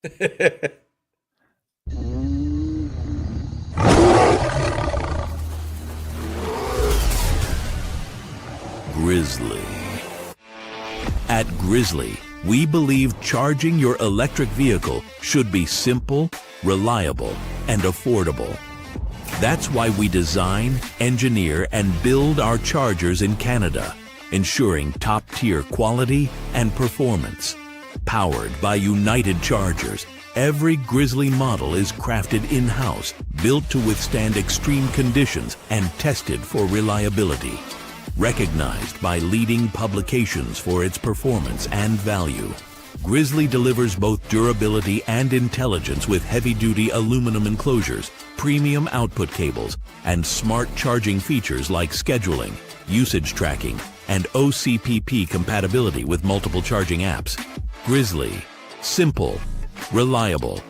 Grizzly. At Grizzly, we believe charging your electric vehicle should be simple, reliable, and affordable. That's why we design, engineer, and build our chargers in Canada, ensuring top-tier quality and performance. Powered by United Chargers, every Grizzly model is crafted in-house, built to withstand extreme conditions, and tested for reliability. Recognized by leading publications for its performance and value, Grizzly delivers both durability and intelligence with heavy-duty aluminum enclosures, premium output cables, and smart charging features like scheduling, usage tracking, and OCPP compatibility with multiple charging apps. Grizzly. Simple, reliable,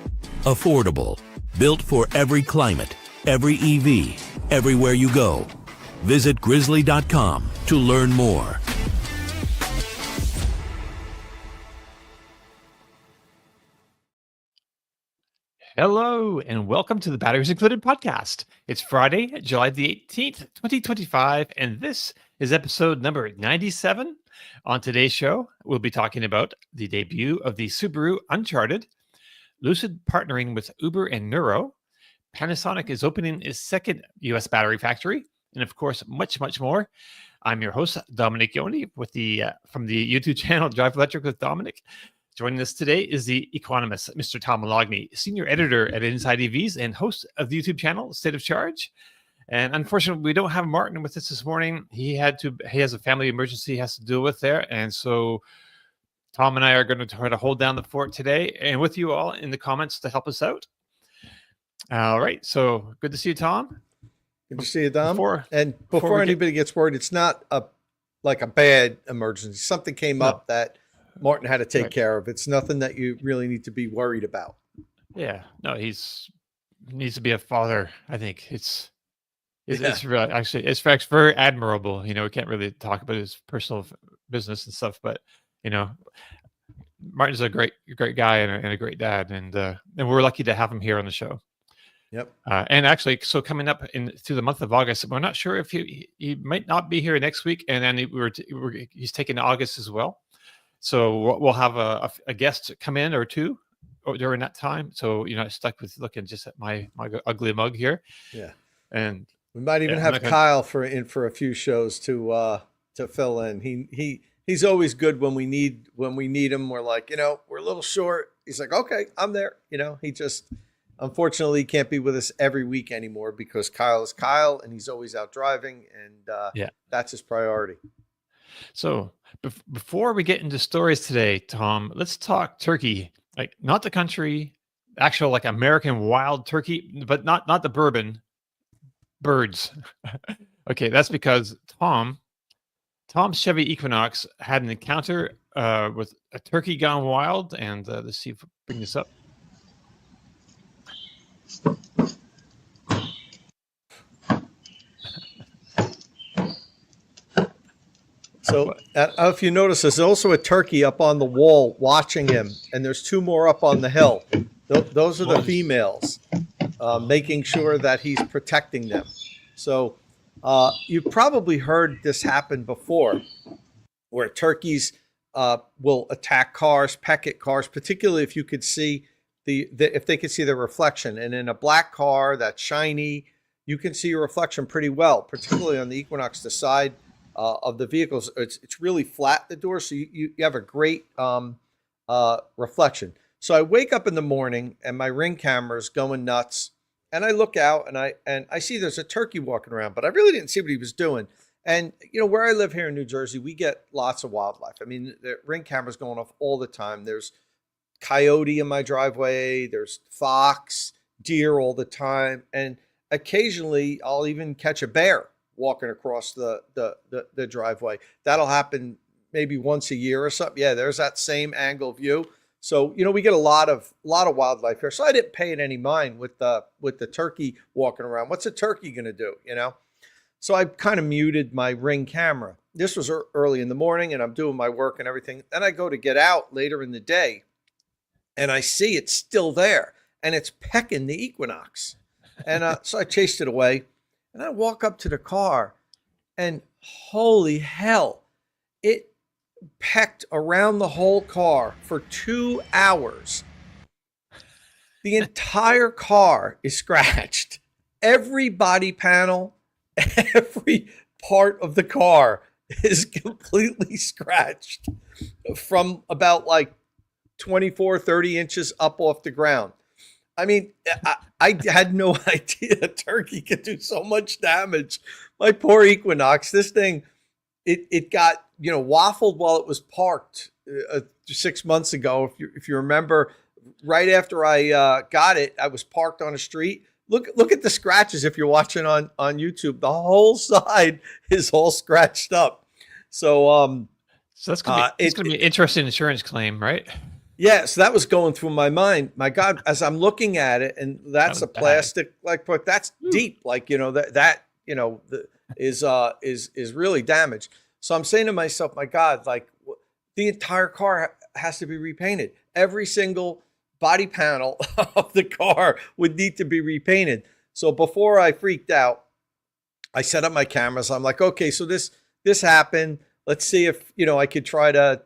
affordable, built for every climate, every EV, everywhere you go. Visit grizzly.com to learn more. Hello, and welcome to the Batteries Included podcast. It's Friday, July the 18th, 2025, and this is episode number 97. On today's show, we'll be talking about the debut of the Subaru Uncharted, Lucid partnering with Uber and Nuro, Panasonic is opening its second U.S. battery factory, and of course, much, much more. I'm your host, Dominic Yoni, with from the YouTube channel Drive Electric with Dominic. Joining us today is the economist, Mr. Tom Malogny, senior editor at Inside EVs and host of the YouTube channel State of Charge. And unfortunately, we don't have Martin with us this morning. He has a family emergency he has to deal with there. And so Tom and I are going to try to hold down the fort today and with you all in the comments to help us out. All right. So good to see you, Tom. Good to see you, Dom. Before anybody gets worried, it's not a bad emergency. Something came up that Martin had to take care of. It's nothing that you really need to be worried about. Yeah. No, needs to be a father. I think it's really actually it's very admirable. You know, we can't really talk about his personal business and stuff, but you know, Martin's a great guy and a great dad, and we're lucky to have him here on the show. Yep. And actually, so coming up through the month of August, we're not sure if he might not be here next week, and then he's taking August as well. So we'll have a guest come in or two during that time. So you're not stuck with looking just at my ugly mug here. Yeah. And we might even have Kyle for a few shows to fill in. He's always good when we need him. We're like, we're a little short. He's like, okay, I'm there. He just unfortunately can't be with us every week anymore because Kyle is Kyle and he's always out driving, and that's his priority. So before we get into stories today, Tom, let's talk turkey. Like not the country, actual like American wild turkey, but not the bourbon. Birds. Okay, that's because Tom's Chevy Equinox had an encounter with a turkey gone wild, and let's see if we bring this up. So if you notice, there's also a turkey up on the wall watching him, and there's two more up on the hill. Those are the females, making sure that he's protecting them. So you've probably heard this happen before, where turkeys will attack cars, peck at cars, particularly if you could see if they could see the reflection. And in a black car that's shiny, you can see your reflection pretty well, particularly on the Equinox, the side of the vehicles. It's really flat, the door, so you have a great reflection. So I wake up in the morning and my Ring camera is going nuts, and I look out and I see there's a turkey walking around, but I really didn't see what he was doing. And where I live here in New Jersey, we get lots of wildlife. I mean, the Ring camera's going off all the time. There's coyote in my driveway, there's fox, deer all the time, and occasionally I'll even catch a bear walking across the driveway. That'll happen maybe once a year or something. Yeah, there's that same angle view. So we get a lot of wildlife here. So I didn't pay it any mind with the turkey walking around. What's a turkey gonna do? So I kind of muted my Ring camera. This was early in the morning, and I'm doing my work and everything. Then I go to get out later in the day, and I see it's still there, and it's pecking the Equinox. And so I chased it away, and I walk up to the car, and holy hell, it pecked around the whole car for 2 hours. The entire car is scratched. Every body panel, every part of the car is completely scratched from about like 24, 30 inches up off the ground. I mean, I had no idea a turkey could do so much damage. My poor Equinox, this thing, it got, waffled while it was parked 6 months ago. If you remember, right after I got it, I was parked on a street. Look at the scratches if you're watching on YouTube. The whole side is all scratched up. So that's gonna be an interesting insurance claim, right? Yeah, so that was going through my mind. My God, as I'm looking at it, and that's a plastic but that's deep, is really damaged. So I'm saying to myself, my God, the entire car has to be repainted. Every single body panel of the car would need to be repainted. So before I freaked out, I set up my cameras. I'm like, okay, so this happened. Let's see if I could try to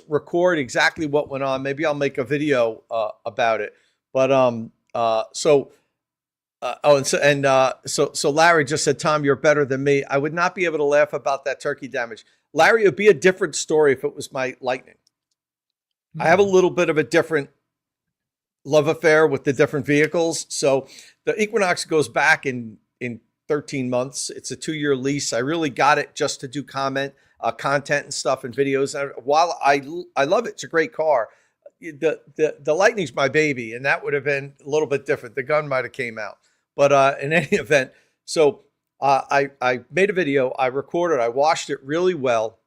record exactly what went on. Maybe I'll make a video about it. But so Larry just said, Tom, you're better than me. I would not be able to laugh about that turkey damage. Larry, it would be a different story if it was my Lightning. I have a little bit of a different love affair with the different vehicles. So the Equinox goes back in 13 months. It's a 2-year lease. I really got it just to do content and stuff and videos. While I love it, it's a great car. The Lightning's my baby, and that would have been a little bit different. The gun might have came out, but in any event, so I made a video. I recorded. I washed it really well.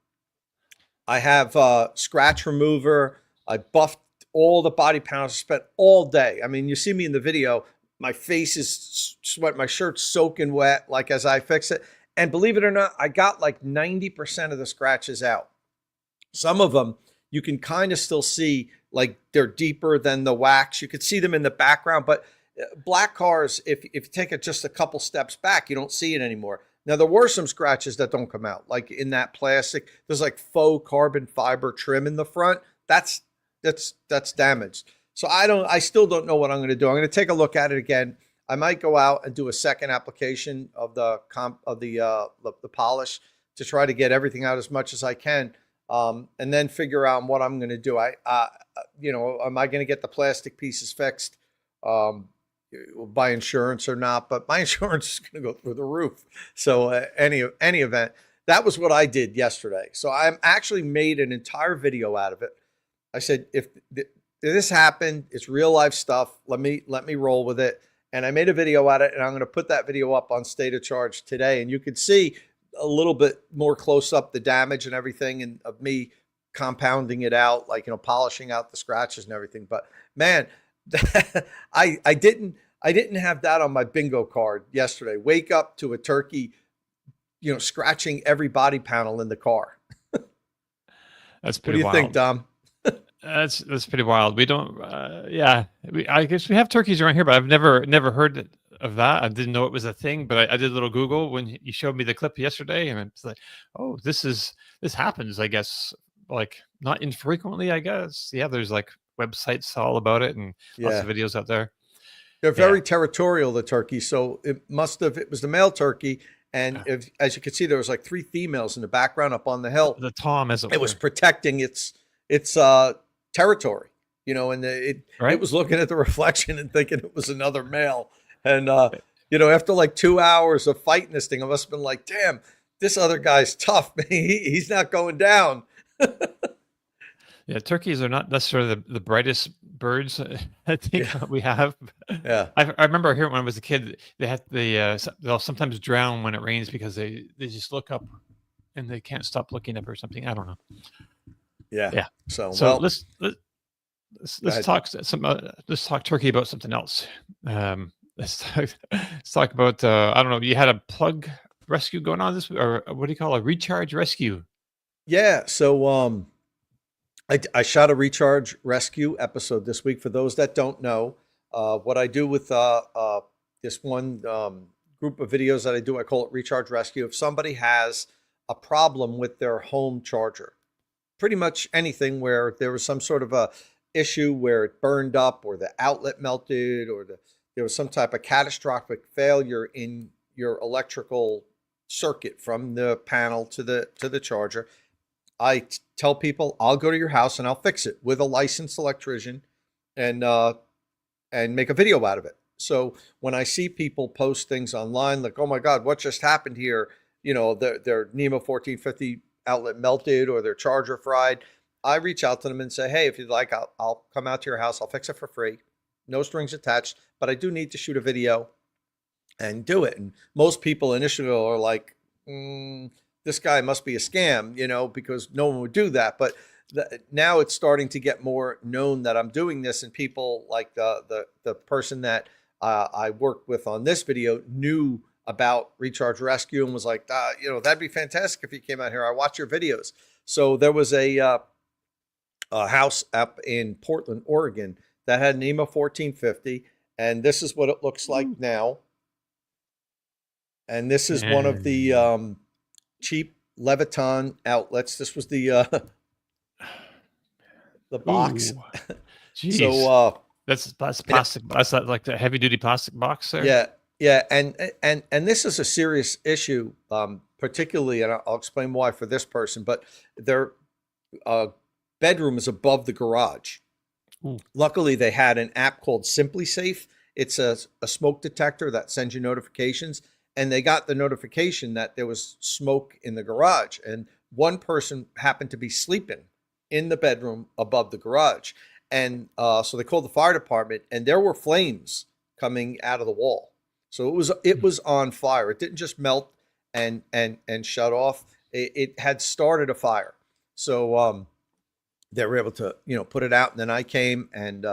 I have scratch remover. I buffed all the body panels. I spent all day. I mean, you see me in the video. My face is sweat. My shirt's soaking wet. As I fix it. And believe it or not, I got 90% of the scratches out. Some of them you can kind of still see, they're deeper than the wax. You could see them in the background, but black cars, if you take it just a couple steps back, you don't see it anymore. Now, there were some scratches that don't come out, in that plastic. There's faux carbon fiber trim in the front. That's damaged. So I still don't know what I'm going to do. I'm going to take a look at it again. I might go out and do a second application of the polish to try to get everything out as much as I can, and then figure out what I'm going to do. Am I going to get the plastic pieces fixed by insurance or not? But my insurance is going to go through the roof. So any event, that was what I did yesterday. So I actually made an entire video out of it. I said, if this happened, it's real life stuff. Let me roll with it. And I made a video out of it, and I'm going to put that video up on State of Charge today. And you can see a little bit more close up the damage and everything, and of me compounding it out, polishing out the scratches and everything. But man, I didn't have that on my bingo card yesterday. Wake up to a turkey, scratching every body panel in the car. That's pretty wild. What do you think, Dom? That's pretty wild. We don't, I guess we have turkeys around here, but I've never heard of that. I didn't know it was a thing, but I did a little Google when you showed me the clip yesterday, and it's like, oh, this happens, I guess, not infrequently, I guess. Yeah, there's websites all about it and lots of videos out there. They're very territorial, the turkey. So it was the male turkey. And as you can see, there was 3 females in the background up on the hill. The tom, as it was protecting its territory, and it was looking at the reflection and thinking it was another male. And, after 2 hours of fighting this thing, I must have been like, damn, this other guy's tough. He's not going down. Yeah, turkeys are not necessarily the brightest birds I think we have. Yeah, I remember hearing when I was a kid, they'll sometimes drown when it rains because they just look up and they can't stop looking up or something. I don't know. Yeah. So let's talk let's talk turkey about something else. Let's talk about I don't know. You had a plug rescue going on this, or what do you call a recharge rescue? Yeah. So I shot a recharge rescue episode this week. For those that don't know, what I do with this one group of videos that I do, I call it Recharge Rescue. If somebody has a problem with their home charger, pretty much anything where there was some sort of a issue where it burned up or the outlet melted or there was some type of catastrophic failure in your electrical circuit from the panel to the charger, tell people I'll go to your house and I'll fix it with a licensed electrician and make a video out of it. So when I see people post things online like, oh my God, what just happened here? You know, their Nema 1450 outlet melted or their charger fried. I reach out to them and say, hey, if you'd like, I'll come out to your house. I'll fix it for free. No strings attached, but I do need to shoot a video and do it. And most people initially are like, this guy must be a scam, you know, because no one would do that. But now it's starting to get more known that I'm doing this, and people like the person that I worked with on this video knew about Recharge Rescue and was like, you know, that'd be fantastic if you came out here. I watch your videos. So there was a house up in Portland, Oregon that had an Nema 1450, and this is what it looks like now. And this is one of the cheap Levitton outlets. This was the box. So that's plastic. That's like the heavy duty plastic box there. Yeah, and this is a serious issue, particularly, and I'll explain why for this person. But their bedroom is above the garage. Ooh. Luckily, they had an app called Simply Safe. It's a smoke detector that sends you notifications. And they got the notification that there was smoke in the garage. And one person happened to be sleeping in the bedroom above the garage. And so they called the fire department, and there were flames coming out of the wall. So it was on fire. It didn't just melt and shut off. It had started a fire. So they were able to, you know, put it out. And then I came and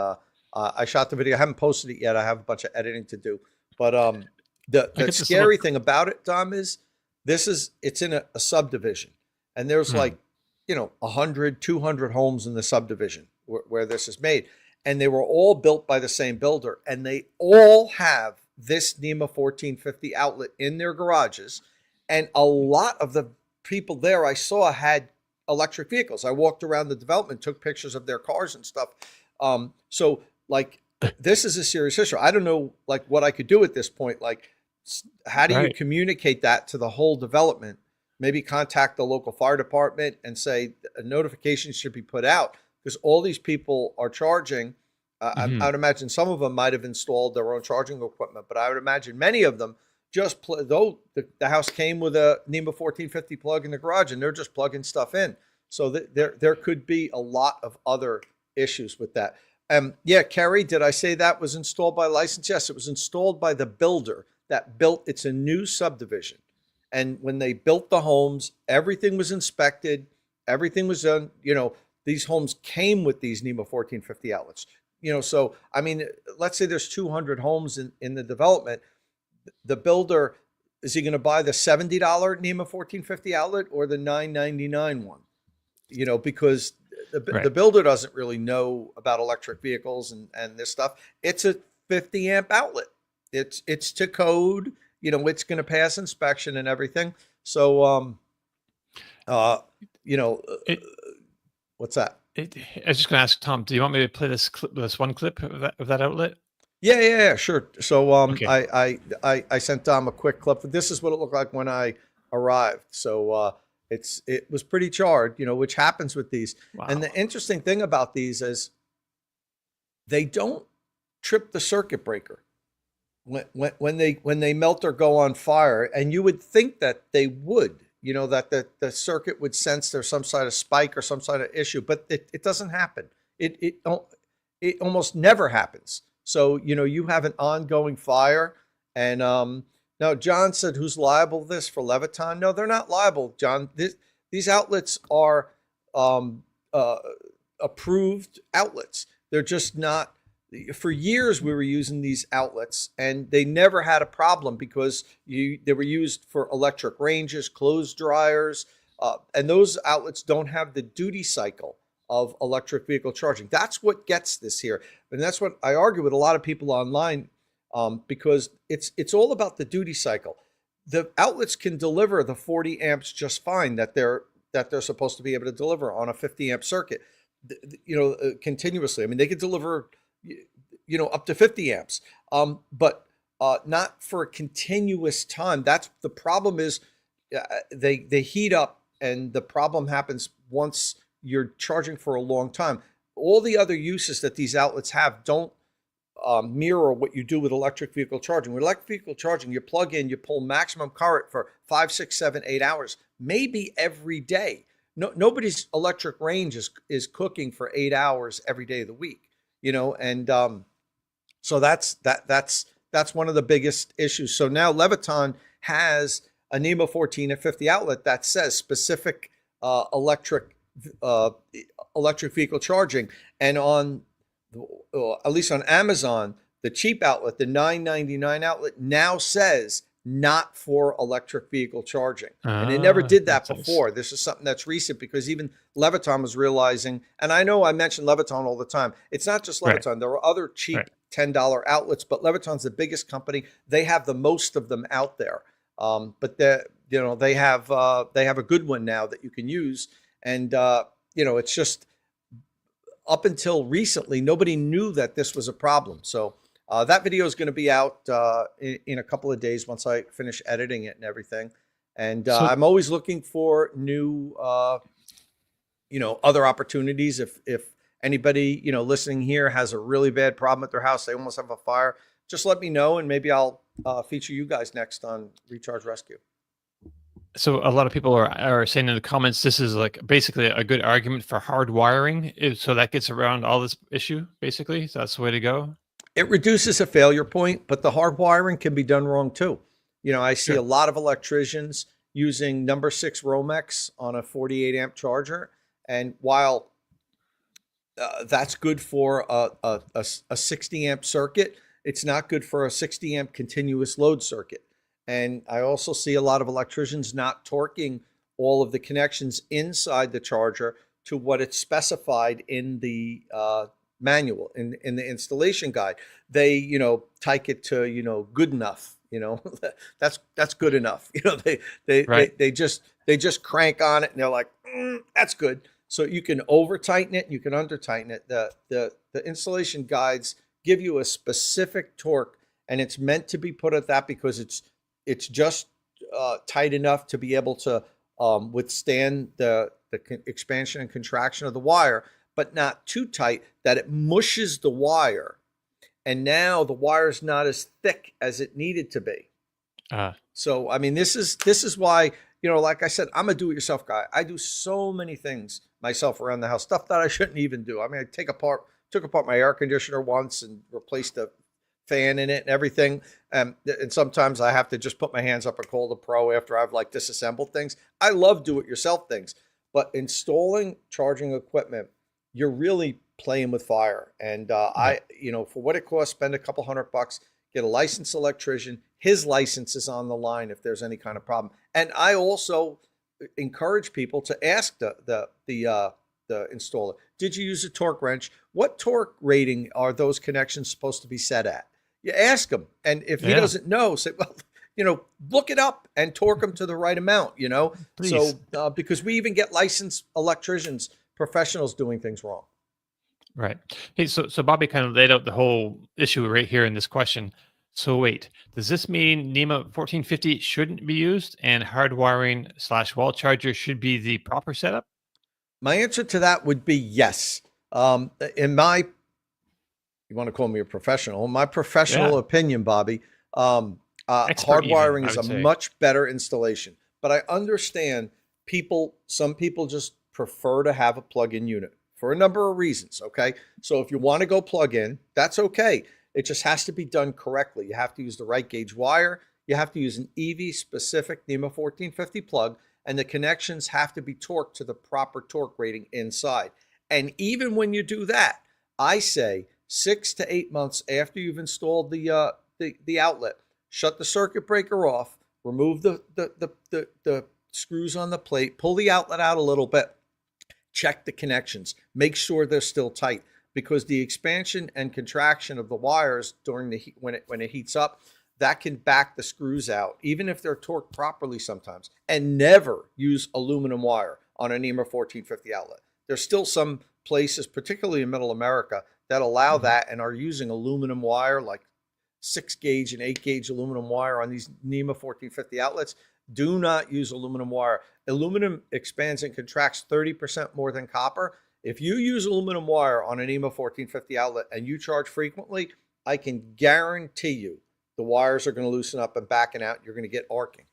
I shot the video. I haven't posted it yet. I have a bunch of editing to do. But the scary thing about it, Dom, is it's in a subdivision, and there's like, you know, 100, 200 homes in the subdivision where this is made, and they were all built by the same builder, and they all have this Nema 1450 outlet in their garages, and a lot of the people there I saw had electric vehicles. I walked around the development, took pictures of their cars and stuff. So like, this is a serious issue. I don't know like what I could do at this point. Like, how do you communicate that to the whole development? Maybe contact the local fire department and say a notification should be put out, because all these people are charging. I would imagine some of them might have installed their own charging equipment, but I would imagine many of them just though the house came with a Nema 1450 plug in the garage, and they're just plugging stuff in. So there could be a lot of other issues with that. Yeah, Kerry, did I say that was installed by license? Yes, it was installed by the builder that built. It's a new subdivision. And when they built the homes, everything was inspected. Everything was done. You know, these homes came with these Nema 1450 outlets. You know, so, I mean, let's say there's 200 homes in the development. The builder, is he going to buy the $70 Nema 1450 outlet or the $9.99 one? You know, because the builder doesn't really know about electric vehicles and this stuff. It's a 50 amp outlet. It's to code. You know, it's going to pass inspection and everything. So, you know, what's that? I was just going to ask Tom, do you want me to play this one clip of that outlet? Yeah, sure. So, okay. I sent Tom a quick clip. This is what it looked like when I arrived. So, it was pretty charred, you know, which happens with these. Wow. And the interesting thing about these is they don't trip the circuit breaker when they melt or go on fire. And you would think that they would, you know, that the circuit would sense there's some sort of spike or some sort of issue, but it doesn't happen. It almost never happens. So, you know, you have an ongoing fire. And now John said, who's liable for this for Levitton? No, they're not liable, John. These outlets are approved outlets. They're just not. For years, we were using these outlets, and they never had a problem because they were used for electric ranges, clothes dryers, and those outlets don't have the duty cycle of electric vehicle charging. That's what gets this here. And that's what I argue with a lot of people online, because it's all about the duty cycle. The outlets can deliver the 40 amps just fine that they're supposed to be able to deliver on a 50 amp circuit, continuously. I mean, they could deliver, up to 50 amps, but not for a continuous time. That's the problem. Is they heat up, and the problem happens once you're charging for a long time. All the other uses that these outlets have don't mirror what you do with electric vehicle charging. With electric vehicle charging, you plug in, you pull maximum current for 5, 6, 7, 8 hours, maybe every day. Nobody's electric range is cooking for 8 hours every day of the week, and so that's one of the biggest issues. So now Levitton has a Nema 14 at 50 outlet that says specific electric vehicle charging, and on at least on Amazon, the cheap outlet, the $9.99 outlet, now says not for electric vehicle charging. And it never did that before. Nice. This is something that's recent, because even Levitton was realizing, and I know I mention Levitton all the time. It's not just Levitton. Right. There are other cheap $10 outlets, but Levitton's the biggest company. They have the most of them out there. But they have a good one now that you can use. And it's just, up until recently, nobody knew that this was a problem. So that video is going to be out in a couple of days once I finish editing it and everything. And I'm always looking for new, other opportunities. If anybody, listening here has a really bad problem at their house, they almost have a fire, just let me know, and maybe I'll feature you guys next on Recharge Rescue. So a lot of people are saying in the comments, this is like basically a good argument for hardwiring. So that gets around all this issue, basically. So that's the way to go. It reduces a failure point, but the hardwiring can be done wrong too. I see a lot of electricians using number 6 Romex on a 48 amp charger. And while that's good for a 60 amp circuit, it's not good for a 60 amp continuous load circuit. And I also see a lot of electricians not torquing all of the connections inside the charger to what it's specified in the manual, in the installation guide. They, type it to, good enough. That's good enough. They just crank on it, and they're like, that's good. So you can over tighten it, and you can under tighten it. The installation guides give you a specific torque, and it's meant to be put at that because it's just tight enough to be able to withstand the expansion and contraction of the wire, but not too tight that it mushes the wire. And now the wire is not as thick as it needed to be. So, I mean, this is why, like I said, I'm a do-it-yourself guy. I do so many things myself around the house, stuff that I shouldn't even do. I mean, I took apart my air conditioner once and replaced the fan in it and everything. And sometimes I have to just put my hands up and call the pro after I've disassembled things. I love do-it-yourself things, but installing charging equipment, you're really playing with fire. And for what it costs, spend a couple $100, get a licensed electrician. His license is on the line if there's any kind of problem. And I also encourage people to ask the installer, did you use a torque wrench? What torque rating are those connections supposed to be set at? You ask him. And if he doesn't know, say, well, look it up and torque them to the right amount, Please. So because we even get licensed electricians, professionals doing things wrong. Right. Hey, so Bobby kind of laid out the whole issue right here in this question. So wait, does this mean NEMA 1450 shouldn't be used and hardwiring / wall charger should be the proper setup? My answer to that would be yes. You want to call me a professional? My professional opinion, Bobby, hardwiring is a much better installation. But I understand some people just prefer to have a plug-in unit for a number of reasons, okay? So if you want to go plug-in, that's okay. It just has to be done correctly. You have to use the right gauge wire. You have to use an EV-specific NEMA 1450 plug, and the connections have to be torqued to the proper torque rating inside. And even when you do that, I say 6 to 8 months after you've installed the outlet, shut the circuit breaker off, remove the screws on the plate, pull the outlet out a little bit, check the connections, make sure they're still tight, because the expansion and contraction of the wires during the heat, when it heats up, that can back the screws out, even if they're torqued properly sometimes. And never use aluminum wire on a Nema 1450 outlet. There's still some places, particularly in Middle America, that allow that and are using aluminum wire, like 6 gauge and 8 gauge aluminum wire on these Nema 1450 outlets. Do not use aluminum wire. Aluminum expands and contracts 30% more than copper. If you use aluminum wire on an Nema 1450 outlet and you charge frequently, I can guarantee you the wires are going to loosen up and backen out. You're going to get arcing.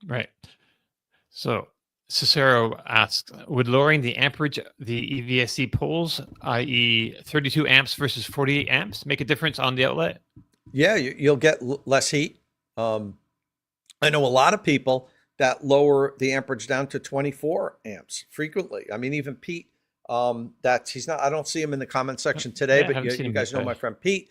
Right. So Cicero asks, would lowering the amperage the EVSE poles, i.e. 32 amps versus 48 amps, make a difference on the outlet? Yeah, you'll get less heat. I know a lot of people that lower the amperage down to 24 amps frequently. I mean, even Pete, he's not, I don't see him in the comment section today, but you guys know my friend Pete.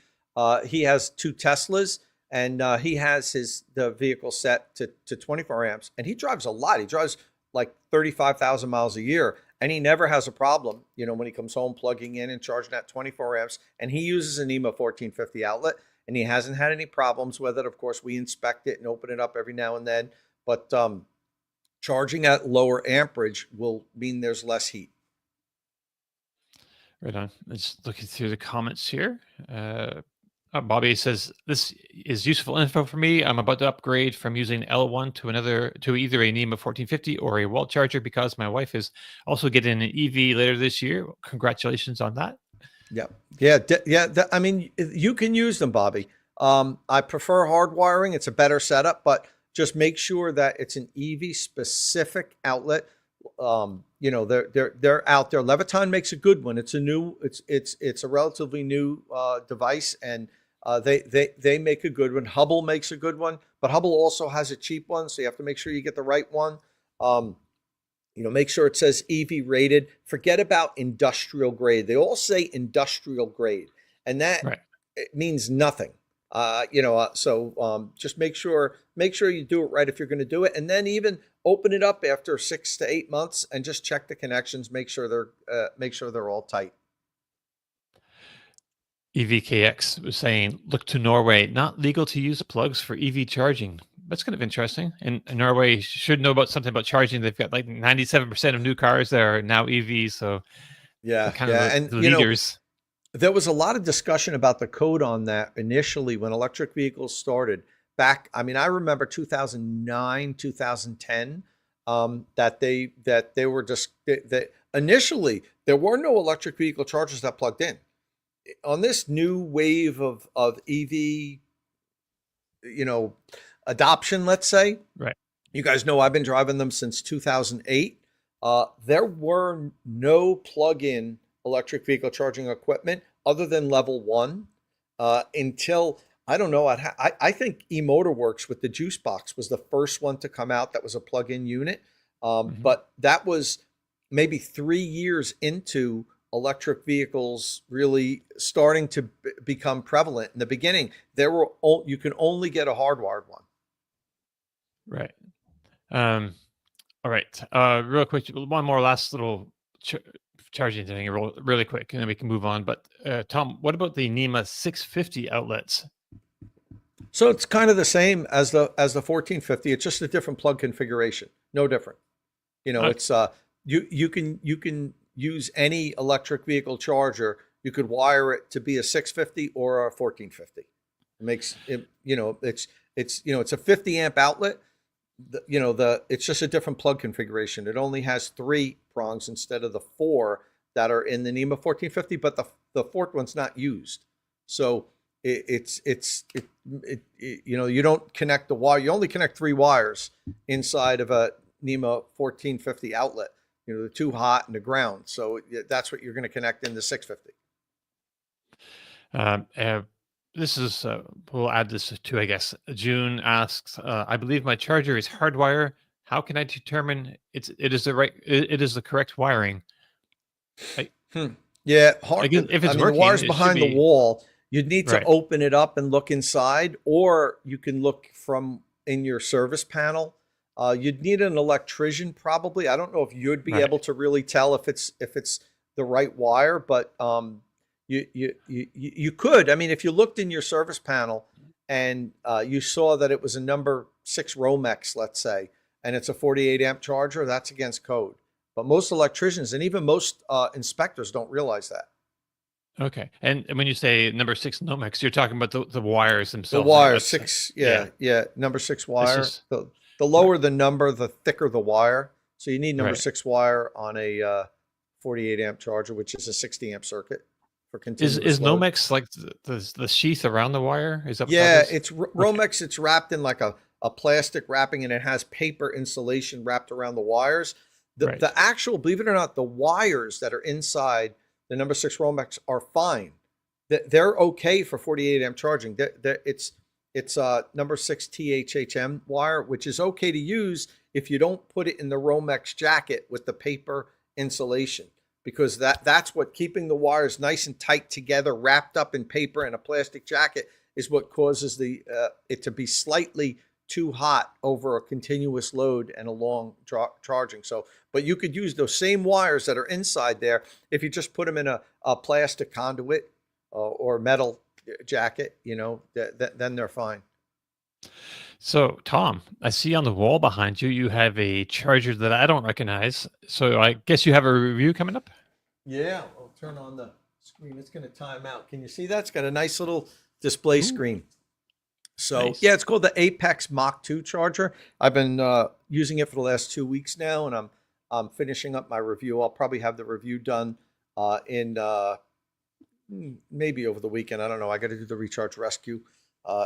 He has 2 Teslas, and he has the vehicle set to 24 amps, and he drives a lot. He drives like 35,000 miles a year, and he never has a problem, when he comes home plugging in and charging at 24 amps. And he uses a Nema 1450 outlet, and he hasn't had any problems with it. Of course, we inspect it and open it up every now and then, but charging at lower amperage will mean there's less heat. Right on. Let's looking through the comments here. Bobby says, this is useful info for me. I'm about to upgrade from using L1 to either a Nema 1450 or a wall charger, because my wife is also getting an EV later this year. Congratulations on that. Yeah. I mean, you can use them, Bobby. I prefer hardwiring. It's a better setup, but just make sure that it's an EV specific outlet. They're out there. Levitton makes a good one. It's a relatively new device, and they make a good one. Hubble makes a good one, but Hubble also has a cheap one, so you have to make sure you get the right one. Make sure it says EV rated. Forget about industrial grade. They all say industrial grade, and that it means nothing. So just make sure you do it right if you're going to do it, and then even open it up after 6 to 8 months and just check the connections. Make sure they're all tight. EVKX was saying, look to Norway. Not legal to use plugs for EV charging. That's kind of interesting. And Norway should know something about charging. They've got like 97% of new cars that are now EVs. So the leaders. There was a lot of discussion about the code on that initially when electric vehicles started back. I mean, I remember 2009, 2010, that they were just, initially there were no electric vehicle chargers that plugged in. On this new wave of EV, adoption, let's say, right? You guys know I've been driving them since 2008. There were no plug-in electric vehicle charging equipment other than level 1 until, I don't know, I think eMotorworks with the Juice Box was the first one to come out that was a plug-in unit. But that was maybe 3 years into electric vehicles really starting to become prevalent. In the beginning, you can only get a hardwired one. Right. All right. Real quick, one more last little charging thing really quick, and then we can move on. But Tom, what about the Nema 650 outlets? So it's kind of the same as the 1450. It's just a different plug configuration. No different. It's you can use any electric vehicle charger. You could wire it to be a 650 or a 1450. It makes it, it's a 50 amp outlet. It's just a different plug configuration. It only has 3 prongs instead of the 4 that are in the Nema 1450, but the 4th one's not used. So you don't connect the wire. You only connect 3 wires inside of a Nema 1450 outlet. The 2 hot and the ground. So that's what you're going to connect in the 650. This is, we'll add this to, I guess. June asks, I believe my charger is hardwire. How can I determine it is the correct wiring? Yeah, if it's working, the wire's behind the wall. You'd need to open it up and look inside, or you can look from in your service panel. You'd need an electrician probably. I don't know if you'd be Right. able to really tell if it's the right wire, but you could. I mean, if you looked in your service panel and you saw that it was a number 6 Romex, let's say, and it's a 48 amp charger, that's against code. But most electricians and even most inspectors don't realize that. Okay. And when you say number 6 Nomex, you're talking about the wires The themselves, right? wire, That's 6, yeah. yeah, number 6 It's wire. just The lower the number, the thicker the wire. So you need number right. 6 wire on a 48 amp charger, which is a 60 amp circuit for continuous Is load. Nomex like the sheath around the wire? Is that what Yeah, that is? it's Okay. Romex. It's wrapped in like a plastic wrapping, and it has paper insulation wrapped around the wires. Right. The actual, believe it or not, the wires that are inside the number 6 Romex are fine. They're okay for 48 amp charging. It's number 6 THHM wire, which is okay to use if you don't put it in the Romex jacket with the paper insulation, because that's what keeping the wires nice and tight together, wrapped up in paper and a plastic jacket, is what causes it to be slightly too hot over a continuous load and a long charging. So, but you could use those same wires that are inside there if you just put them in a plastic conduit or metal jacket, then they're fine. So, Tom, I see on the wall behind you, you have a charger that I don't recognize. So I guess you have a review coming up? Yeah, I'll turn on the screen. It's going to time out. Can you see that? It's got a nice little display screen. So Nice. yeah, it's called the Apex Mach 2 charger. I've been using it for the last 2 weeks now, and I'm finishing up my review. I'll probably have the review done in maybe over the weekend. I don't know. I got to do the recharge rescue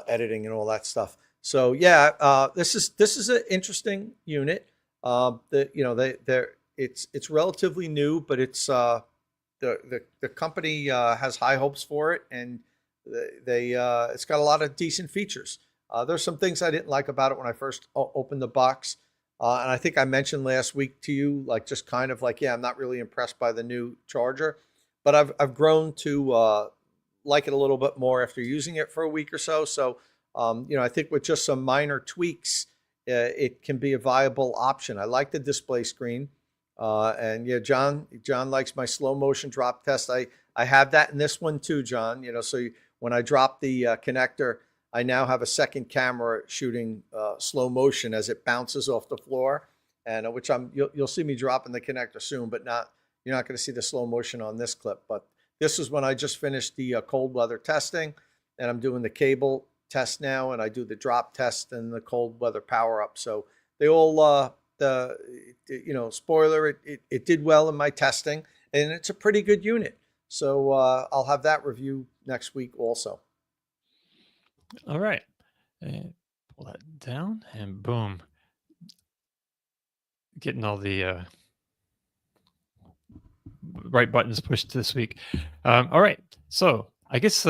editing and all that stuff. So yeah, this is an interesting unit. It's relatively new, but it's the company has high hopes for it, and it's got a lot of decent features. There's some things I didn't like about it when I first opened the box, and I think I mentioned last week to you, like just kind of like, yeah, I'm not really impressed by the new charger, but I've grown to like it a little bit more after using it for a week or so. So I think with just some minor tweaks, it can be a viable option. I like the display screen. And yeah, John likes my slow motion drop test. I have that in this one too, John. So when I drop the connector, I now have a second camera shooting slow motion as it bounces off the floor, and which you'll see me dropping the connector soon, but you're not going to see the slow motion on this clip. But this is when I just finished the cold weather testing, and I'm doing the cable test now, and I do the drop test and the cold weather power up. So they all spoiler, it did well in my testing, and it's a pretty good unit. So I'll have that review next week also. All right. Pull that down and boom. Getting all the right buttons pushed this week. All right. So I guess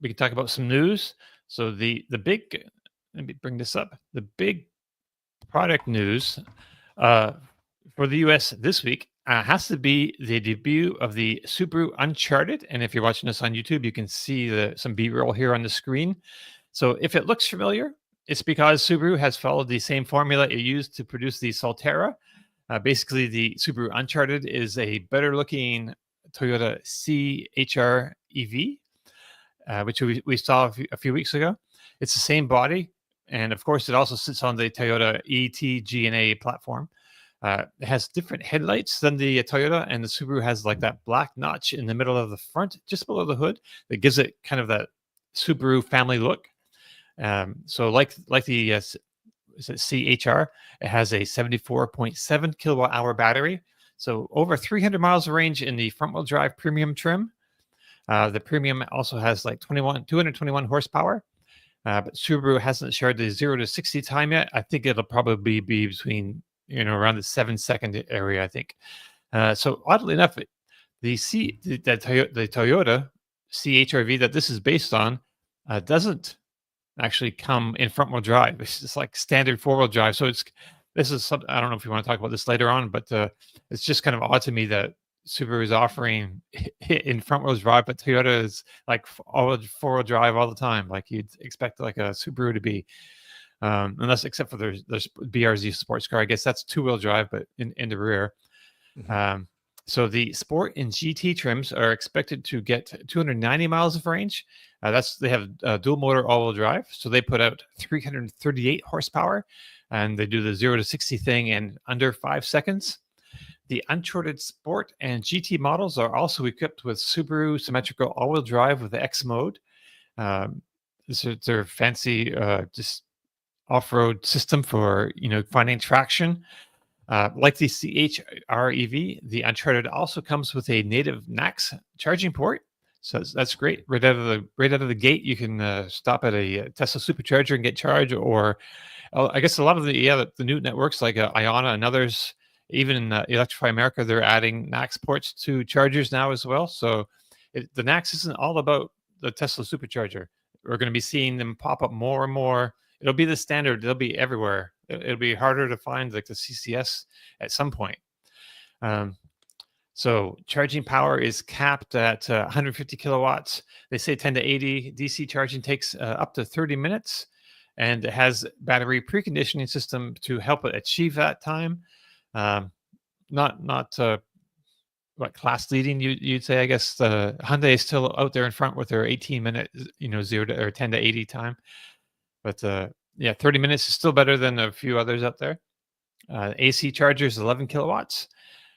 we can talk about some news. So the big, let me bring this up. The big product news for the US this week has to be the debut of the Subaru Uncharted. And if you're watching this on YouTube, you can see some B-roll here on the screen. So if it looks familiar, it's because Subaru has followed the same formula it used to produce the Solterra. Basically, the Subaru Uncharted is a better-looking Toyota CHR EV, which we saw a few weeks ago. It's the same body, and of course, it also sits on the Toyota ET-GNA platform. It has different headlights than the Toyota, and the Subaru has like that black notch in the middle of the front, just below the hood, that gives it kind of that Subaru family look. So like the is it CHR, it has a 74.7 kilowatt hour battery. So over 300 miles of range in the front wheel drive premium trim. The premium also has like 221 horsepower. But Subaru hasn't shared the 0 to 60 time yet. I think it'll probably be between, around the 7-second area, I think. So oddly enough, the Toyota CHRV that this is based on doesn't actually come in front wheel drive. It's just like standard 4-wheel drive. So this is something, I don't know if you want to talk about this later on, but it's just kind of odd to me that Subaru is offering in front wheel drive, but Toyota is like all 4-wheel drive all the time, like you'd expect like a Subaru to be. unless except for their BRZ sports car. I guess that's 2-wheel drive, but in the rear. So the Sport and GT trims are expected to get 290 miles of range. They have dual motor all-wheel drive, so they put out 338 horsepower, and they do the 0 to 60 thing in under 5 seconds. The Uncharted Sport and GT models are also equipped with Subaru symmetrical all-wheel drive with the X mode. This is their fancy just off-road system for finding traction. Like the THHM EV, the Uncharted also comes with a native NACS charging port, so that's great. Right out of the gate, you can stop at a Tesla supercharger and get charged, or I guess a lot of the new networks like Iona and others, even in Electrify America, they're adding NACS ports to chargers now as well. So the NACS isn't all about the Tesla supercharger. We're going to be seeing them pop up more and more. It'll be the standard. They'll be everywhere. It'll be harder to find like the CCS at some point. So charging power is capped at 150 kilowatts. They say 10 to 80. DC charging takes up to 30 minutes, and it has battery preconditioning system to help it achieve that time. Not what class leading you'd say. I guess Hyundai is still out there in front with their 18-minute 0 to or 10 to 80 time. But 30 minutes is still better than a few others out there. AC charger is 11 kilowatts.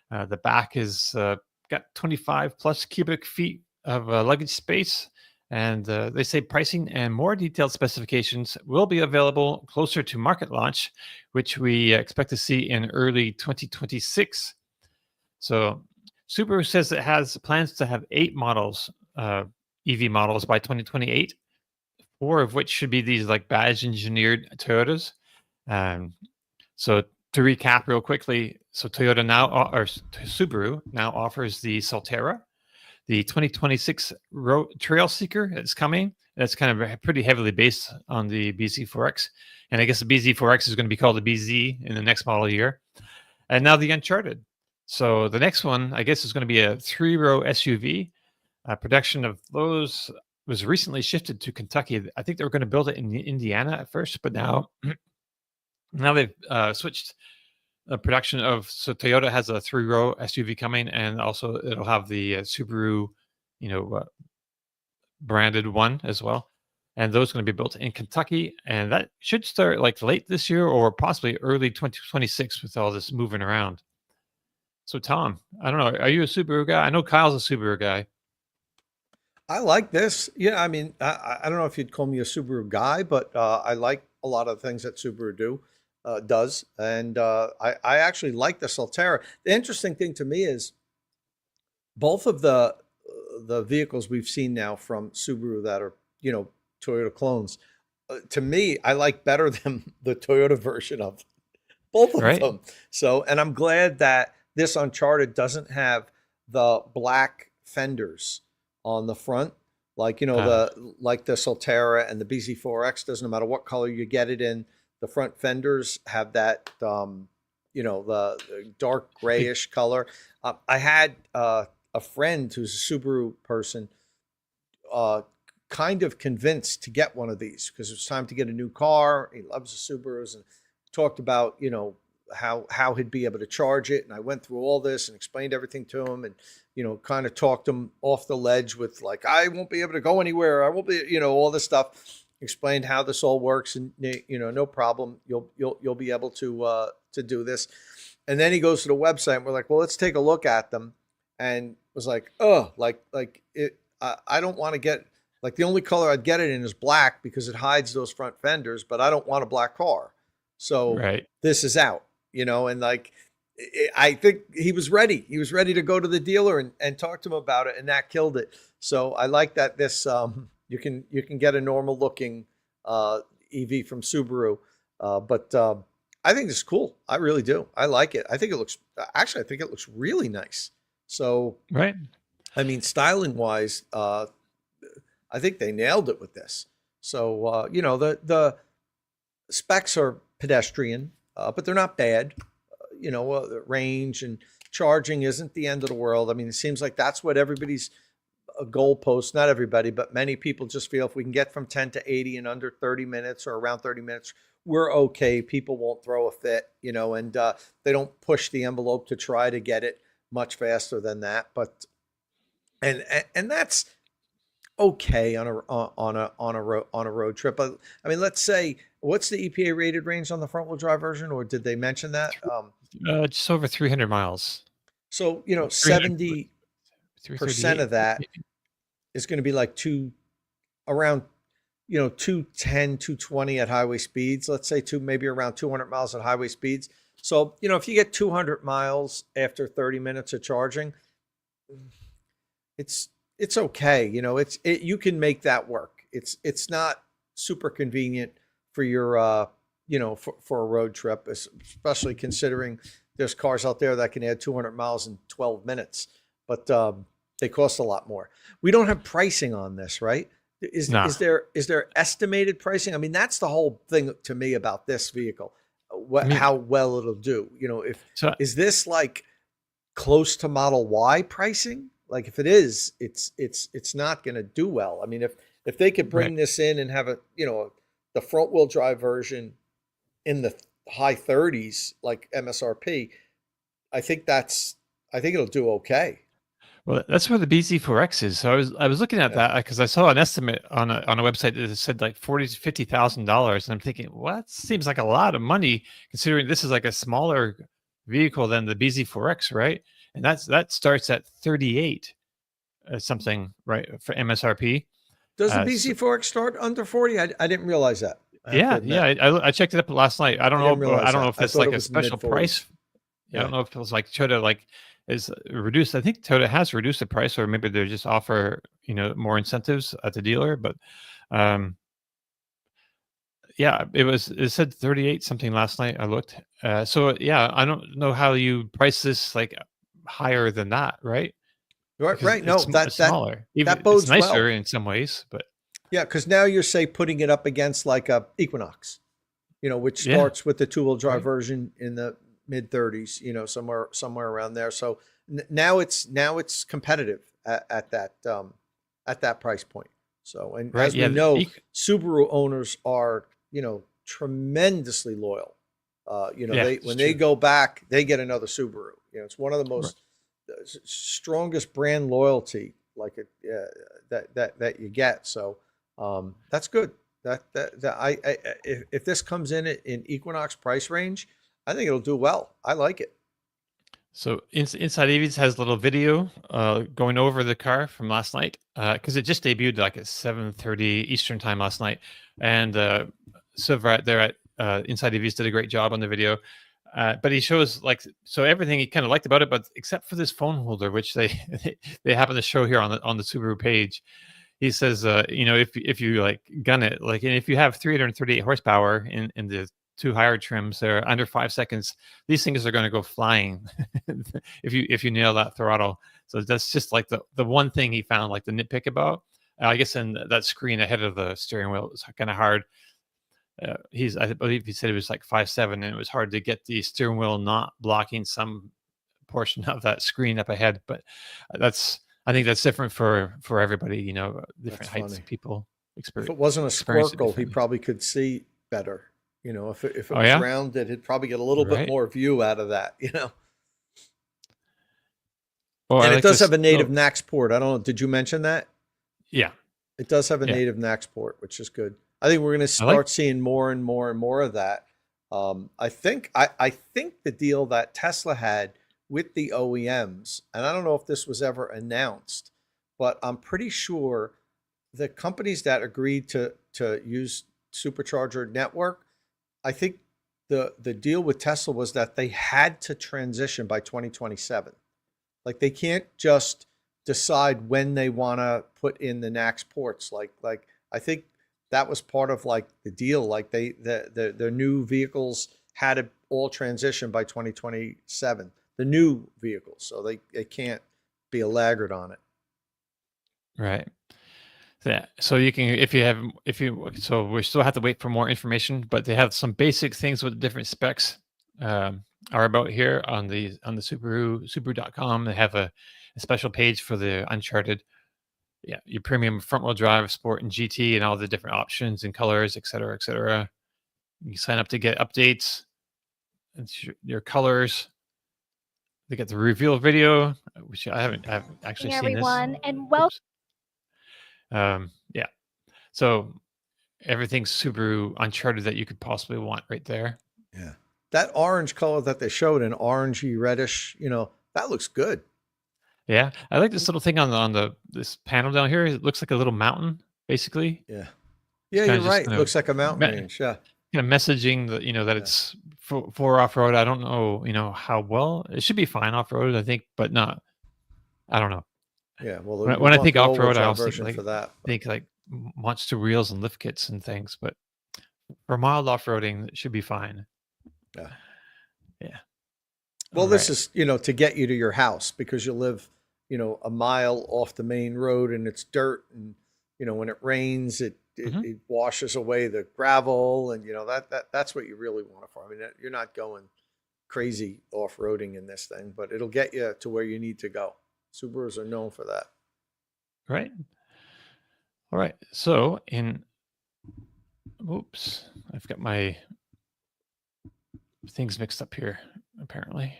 The back is got 25 plus cubic feet of luggage space. And they say pricing and more detailed specifications will be available closer to market launch, which we expect to see in early 2026. So Subaru says it has plans to have 8 models, EV models by 2028. 4 of which should be these like badge engineered Toyotas. So to recap real quickly, so Subaru now offers the Solterra, the 2026 Trail Seeker that's coming. That's kind of pretty heavily based on the BZ4X. And I guess the BZ4X is going to be called the BZ in the next model year. And now the Uncharted. So the next one, I guess, is going to be a 3-row SUV. Production of those was recently shifted to Kentucky. I think they were going to build it in Indiana at first, but now they've switched production of. So Toyota has a 3-row SUV coming, and also it'll have the Subaru, branded one as well. And those are going to be built in Kentucky, and that should start like late this year or possibly early 2026 with all this moving around. So Tom, I don't know, are you a Subaru guy? I know Kyle's a Subaru guy. I like this. Yeah, I mean, I don't know if you'd call me a Subaru guy, but I like a lot of things that Subaru does, and I actually like the Solterra. The interesting thing to me is both of the vehicles we've seen now from Subaru that are Toyota clones. To me, I like better than the Toyota version of both of them. So, and I'm glad that this Uncharted doesn't have the black fenders on the front, like the Solterra and the BZ4X does. No matter what color you get it in, the front fenders have that the dark grayish color. I had a friend who's a Subaru person kind of convinced to get one of these because it was time to get a new car. He loves the Subarus and talked about how he'd be able to charge it, and I went through all this and explained everything to him, and kind of talked him off the ledge with like, I won't be able to go anywhere, I won't be, all this stuff. Explained how this all works, and no problem, you'll be able to do this. And then he goes to the website, and we're like, well, let's take a look at them, and was like, oh, like it. I don't want to get, like, the only color I'd get it in is black because it hides those front fenders, but I don't want a black car, so this is out. And like, I think he was ready. He was ready to go to the dealer and talk to him about it, and that killed it. So I like that this you can get a normal looking EV from Subaru, but I think this is cool. I really do. I like it. I think it looks really nice. So I mean, styling wise, I think they nailed it with this. So the specs are pedestrian. But they're not bad. The range and charging isn't the end of the world. I mean, it seems like that's what everybody's a goalpost. Not everybody, but many people just feel if we can get from 10 to 80 in under 30 minutes or around 30 minutes, we're okay. People won't throw a fit, and they don't push the envelope to try to get it much faster than that. But and that's okay on a road trip. But I mean, let's say, what's the EPA rated range on the front wheel drive version, or did they mention that? Just over 300 miles. So 300 70% of that is going to be like around 210, 220 at highway speeds. Let's say maybe around 200 miles at highway speeds. So if you get 200 miles after 30 minutes of charging, it's okay. You can make that work. It's not super convenient for your for a road trip, especially considering there's cars out there that can add 200 miles in 12 minutes, but they cost a lot more. We don't have pricing on this, right? Is there estimated pricing? I mean, that's the whole thing to me about this vehicle. How well it'll do. Is this like close to Model Y pricing? Like if it is, it's not going to do well. I mean, if they could bring this in and have the front wheel drive version in the high 30s, like MSRP, I think it'll do okay. Well, that's where the BZ4X is. So I was looking at that because I saw an estimate on a website that said like $40,000 to $50,000, and I'm thinking, well, that seems like a lot of money considering this is like a smaller vehicle than the BZ4X, right? And that starts at 38 something, right, for MSRP. Does the BZ4X start under 40? I didn't realize that. I checked it up last night. I don't know if it's like a special price. I don't know if it was like Toyota is reduced. I think Toyota has reduced the price, or maybe they just offer more incentives at the dealer. But it said 38 something last night. I looked. I don't know how you price this like higher than that, right? Right. No, that's smaller. Even that bodes it's nicer well in some ways, but yeah, because now you're putting it up against like a Equinox, which starts with the 2-wheel drive version in the mid 30s, somewhere around there. So now it's competitive at that price point. So as we know, Subaru owners are tremendously loyal. They go back, they get another Subaru. It's one of the most strongest brand loyalty that you get. So that's good. If this comes in Equinox price range, I think it'll do well. I like it. So Inside EVs has a little video going over the car from last night because it just debuted like at 7:30 Eastern time last night, and Silver there at Inside EVs did a great job on the video. But he shows everything he kind of liked about it, but except for this phone holder, which they happen to show here on the Subaru page. He says, if you like gun it, and if you have 338 horsepower in the two higher trims, they're under 5 seconds. These things are going to go flying if you nail that throttle. So that's just like the one thing he found like the nitpick about. I guess in that screen ahead of the steering wheel was kind of hard. I believe he said it was like 5.7, and it was hard to get the steering wheel not blocking some portion of that screen up ahead. But I think that's different for everybody. Different heights people experience. If it wasn't a Squircle, he probably could see better. If it was rounded, he'd probably get a little bit more view out of that. Well, and it does have a native Knack Port. I don't know. Did you mention that? Yeah, it does have a native Knack Port, which is good. I think we're going to start seeing more and more and more of that. I think the deal that Tesla had with the OEMs, and I don't know if this was ever announced, but I'm pretty sure the companies that agreed to use Supercharger network, I think the deal with Tesla was that they had to transition by 2027. Like they can't just decide when they want to put in the Knack ports. Like I think that was part of like the deal. Like their new vehicles had to all transition by 2027. The new vehicles, so they can't be a laggard on it. Right. Yeah. So you can so we still have to wait for more information, but they have some basic things with different specs are about here on the Subaru.com. They have a special page for the Uncharted your premium front wheel drive, sport, and GT, and all the different options and colors, et cetera, et cetera. You sign up to get updates. It's your colors. They get the reveal video, which I haven't actually seen everyone, this. and welcome. Yeah. So everything's Subaru Uncharted that you could possibly want right there. Yeah. That orange color that they showed, an orangey reddish, that looks good. Yeah, I like this little thing on this panel down here. It looks like a little mountain, basically. Yeah. Yeah, kinda you're just right. kind of Looks like a mountain range. Yeah. Kind of messaging that that it's for off road. I don't know how well it should be fine off road. I think, but not. I don't know. Yeah. Well, When I think off road, I I also version for that. think like monster wheels and lift kits and things. But for mild off roading, it should be fine. Yeah. Yeah. Well, this is to get you to your house because you live a mile off the main road and it's dirt, and when it rains it washes away the gravel, and that's what you really want it for. I mean, you're not going crazy off-roading in this thing, but it'll get you to where you need to go. Subarus are known for that. Right. All right. So oops, I've got my things mixed up here. Apparently,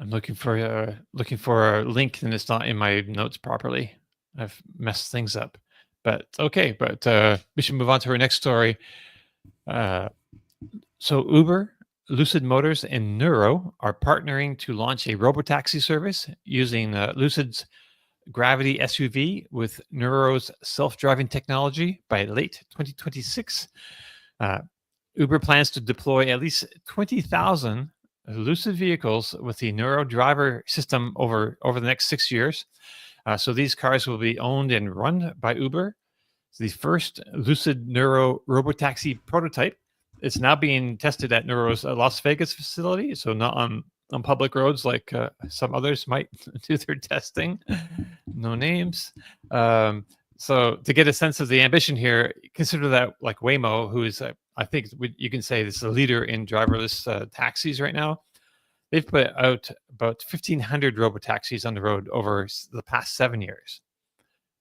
I'm looking for a link, and it's not in my notes properly. I've messed things up, but okay. But we should move on to our next story. So Uber, Lucid Motors, and Nuro are partnering to launch a robotaxi service using Lucid's Gravity SUV with Nuro's self-driving technology by late 2026. Uber plans to deploy at least 20,000 Lucid vehicles with the Nuro driver system over the next 6 years. So these cars will be owned and run by Uber. It's the first Lucid Nuro robotaxi prototype. It's now being tested at Nuro's Las Vegas facility, so not on public roads like some others might do their testing. No names. So to get a sense of the ambition here, consider that like Waymo, who is, I think you can say this is a leader in driverless taxis right now. They've put out about 1,500 robotaxis on the road over the past 7 years.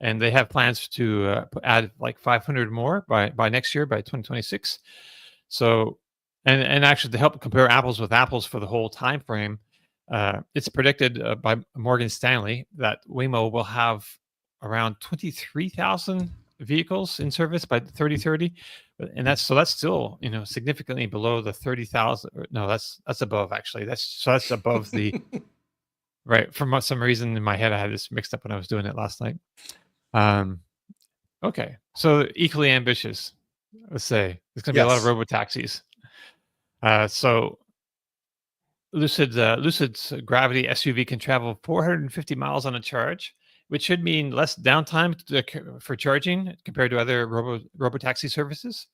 And they have plans to add like 500 more by next year, by 2026. So, and actually to help compare apples with apples for the whole time frame, it's predicted by Morgan Stanley that Waymo will have around 23,000 vehicles in service by 2030, and that's still significantly below the 30,000. No, that's above actually. That's above the right. For some reason in my head, I had this mixed up when I was doing it last night. Okay, so equally ambitious. Let's say there's going to be a lot of robotaxis. So Lucid's Gravity SUV can travel 450 miles on a charge, which should mean less downtime for charging compared to other robotaxi services.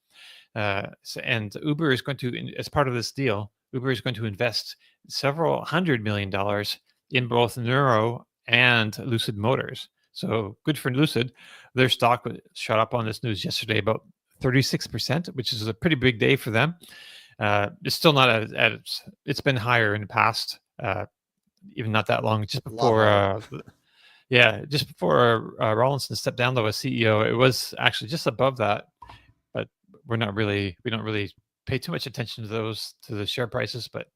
And Uber is going to, as part of this deal, Uber is going to invest several $100 million in both Nuro and Lucid Motors. So good for Lucid. Their stock shot up on this news yesterday about 36%, which is a pretty big day for them. It's still not it's been higher in the past, even not that long, just before just before Rawlinson stepped down though as CEO. It was actually just above that, but we don't really pay too much attention to the share prices. But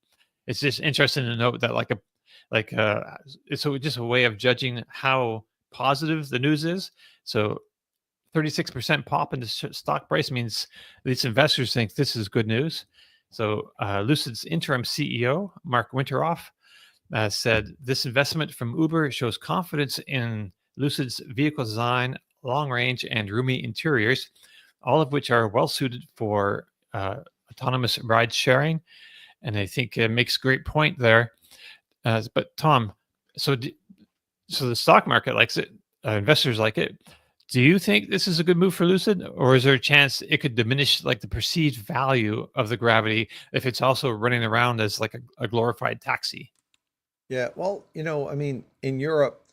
it's just interesting to note that it's just a way of judging how positive the news is. So 36% pop in the stock price means these investors think this is good news. So Lucid's interim CEO, Mark Winterhoff, said this investment from Uber shows confidence in Lucid's vehicle design, long range, and roomy interiors, all of which are well suited for autonomous ride sharing. And I think it makes a great point there. But Tom, so the stock market likes it, investors like it. Do you think this is a good move for Lucid, or is there a chance it could diminish like the perceived value of the Gravity if it's also running around as like a glorified taxi? Yeah, well, I mean, in Europe,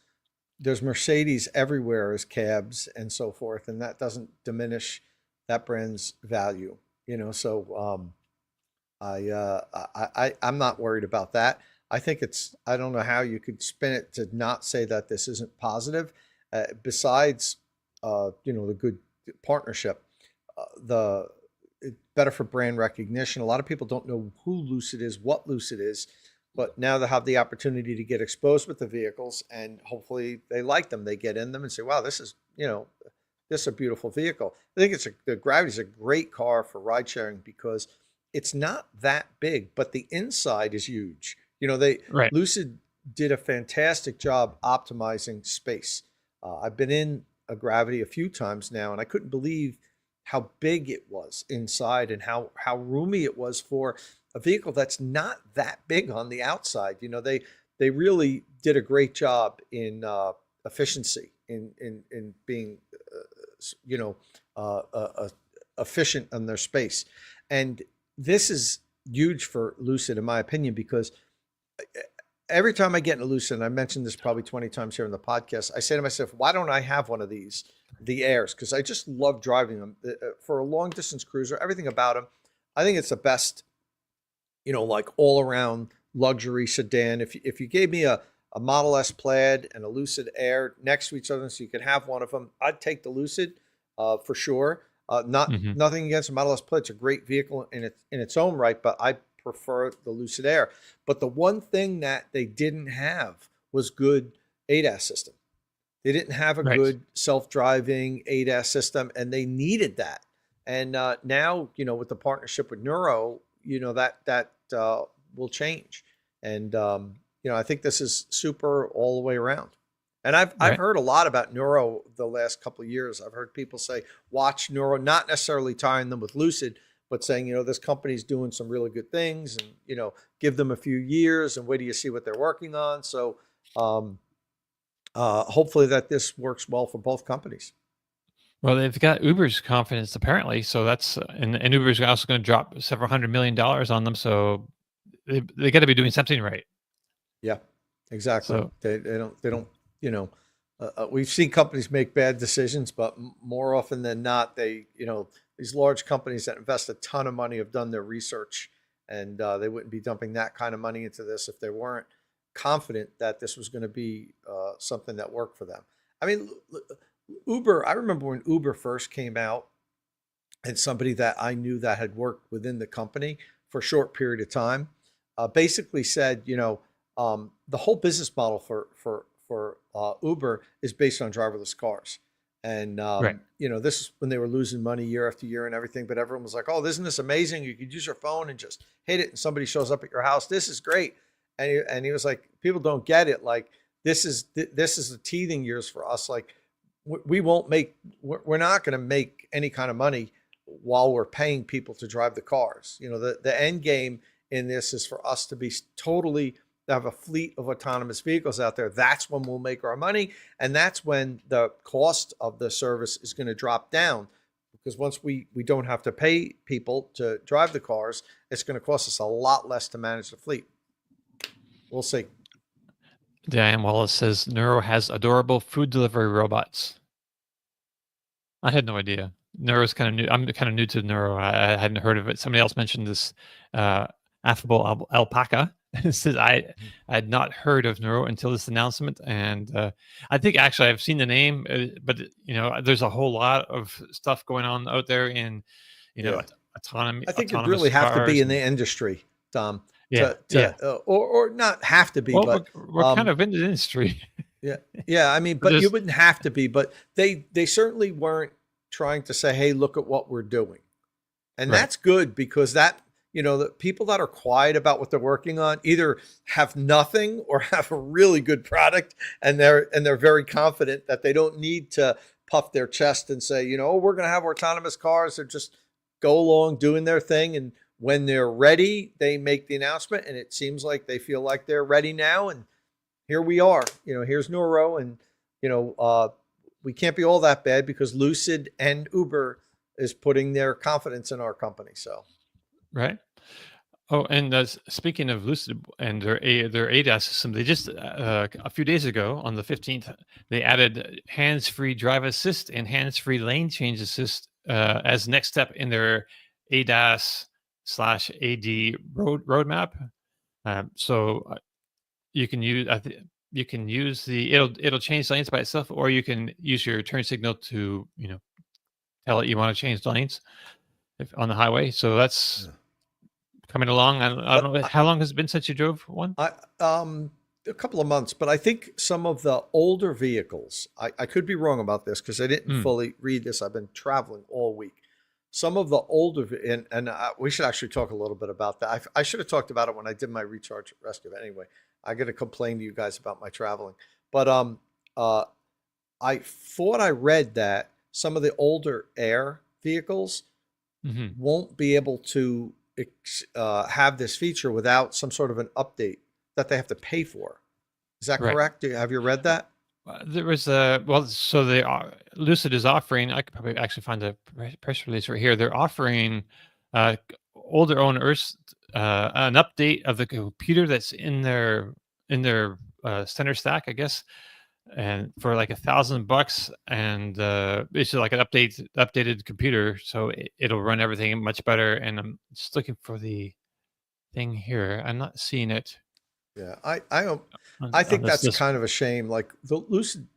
there's Mercedes everywhere as cabs and so forth, and that doesn't diminish that brand's value. So I'm not worried about that. I think I don't know how you could spin it to not say that this isn't positive. Besides, the good partnership, it's better for brand recognition. A lot of people don't know who Lucid is, what Lucid is, but now they have the opportunity to get exposed with the vehicles, and hopefully they like them. They get in them and say, "Wow, this is a beautiful vehicle." I think the Gravity is a great car for ride sharing because it's not that big, but the inside is huge. Right. Lucid did a fantastic job optimizing space. I've been in a Gravity a few times now, and I couldn't believe how big it was inside and how roomy it was for a vehicle that's not that big on the outside. They really did a great job in efficiency, in being efficient in their space. And this is huge for Lucid, in my opinion, because every time I get in a Lucid, and I mentioned this probably 20 times here in the podcast, I say to myself, why don't I have one of these, the Airs? Because I just love driving them. For a long distance cruiser, everything about them, I think it's the best, like all around luxury sedan. If you gave me a Model S Plaid and a Lucid Air next to each other so you could have one of them, I'd take the Lucid for sure. Nothing against the Model S Plaid. It's a great vehicle in its own right, but I prefer the Lucid Air. But the one thing that they didn't have was good ADAS system. They didn't have a good self-driving ADAS system, and they needed that. And now, with the partnership with Nuro, that will change. And I think this is super all the way around. And I've heard a lot about Nuro the last couple of years. I've heard people say, watch Nuro, not necessarily tying them with Lucid, but saying, this company's doing some really good things, and, give them a few years and wait till you see what they're working on. So hopefully that this works well for both companies. Well, they've got Uber's confidence apparently, so that's and Uber's also going to drop several $100 million on them. So they got to be doing something right. Yeah, exactly. So they don't. We've seen companies make bad decisions, but more often than not, these large companies that invest a ton of money have done their research, and they wouldn't be dumping that kind of money into this if they weren't confident that this was going to be something that worked for them. I mean, Uber, I remember when Uber first came out, and somebody that I knew that had worked within the company for a short period of time basically said, the whole business model for Uber is based on driverless cars. And, this is when they were losing money year after year and everything, but everyone was like, oh, isn't this amazing? You could use your phone and just hit it and somebody shows up at your house. This is great. And he was like, people don't get it. Like, this is the teething years for us. Like, we're not going to make any kind of money while we're paying people to drive the cars. The end game in this is for us to have a fleet of autonomous vehicles out there. That's when we'll make our money. And that's when the cost of the service is going to drop down, because once we don't have to pay people to drive the cars, it's going to cost us a lot less to manage the fleet. We'll see. Diane Wallace says Nuro has adorable food delivery robots. I had no idea. Neuro's kind of new. I'm kind of new to Nuro. I hadn't heard of it. Somebody else mentioned this affable alpaca. Says I had not heard of Nuro until this announcement, and I think actually I've seen the name, but there's a whole lot of stuff going on out there in autonomy. I think you really have to be in the industry, Tom. Or not have to be, but we're kind of in the industry. Yeah. I mean, but you wouldn't have to be, but they certainly weren't trying to say, hey, look at what we're doing. And that's good, because that, the people that are quiet about what they're working on either have nothing or have a really good product, and they're very confident that they don't need to puff their chest and say, we're going to have autonomous cars. They're just go along doing their thing. And when they're ready, they make the announcement, and it seems like they feel like they're ready now. And here we are, here's Nuro, and, we can't be all that bad because Lucid and Uber is putting their confidence in our company. So. Right. Oh, and speaking of Lucid and their ADAS system, they just a few days ago on the 15th, they added hands-free drive assist and hands-free lane change assist as next step in their ADAS/AD roadmap. So you can use you can use it'll change lanes by itself, or you can use your turn signal to tell it you want to change lanes on the highway. So that's coming along. I don't But know how long has it been since you drove one. a couple of months, but I think some of the older vehicles, I could be wrong about this because I didn't fully read this. I've been traveling all week. Some of the older, and we should actually talk a little bit about that. I should have talked about it when I did my recharge rescue. But anyway, I got to complain to you guys about my traveling. But I thought I read that some of the older Air vehicles won't be able to have this feature without some sort of an update that they have to pay for. Is that correct? Have you read that? There was so they are, Lucid is offering. I could probably actually find the press release right here. They're offering older owners an update of the computer that's in their center stack, I guess, and for like $1,000, and it's just like an updated computer, so it'll run everything much better. And I'm just looking for the thing here. I'm not seeing it. Yeah, I think that's kind of a shame. Like the Lucid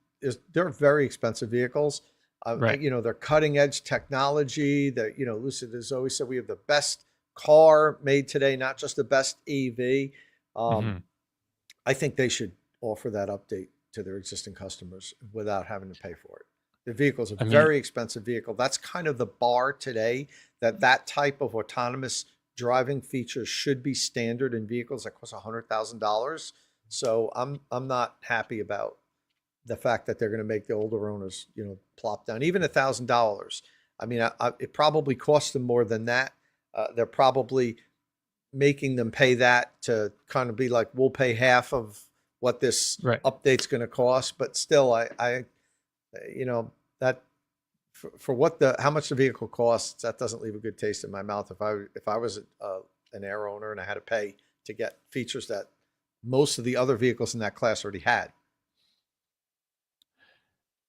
they're very expensive vehicles. Right. They're cutting edge technology. That Lucid has always said we have the best car made today, not just the best EV. I think they should offer that update to their existing customers without having to pay for it. The vehicle's a very expensive vehicle. That's kind of the bar today, that type of autonomous driving features should be standard in vehicles that cost $100,000. So I'm not happy about the fact that they're going to make the older owners, plop down even $1,000. I mean, it probably costs them more than that. They're probably making them pay that to kind of be like, we'll pay half of what this update's going to cost. But still, that for how much the vehicle costs, that doesn't leave a good taste in my mouth. If I was an Air owner and I had to pay to get features that most of the other vehicles in that class already had.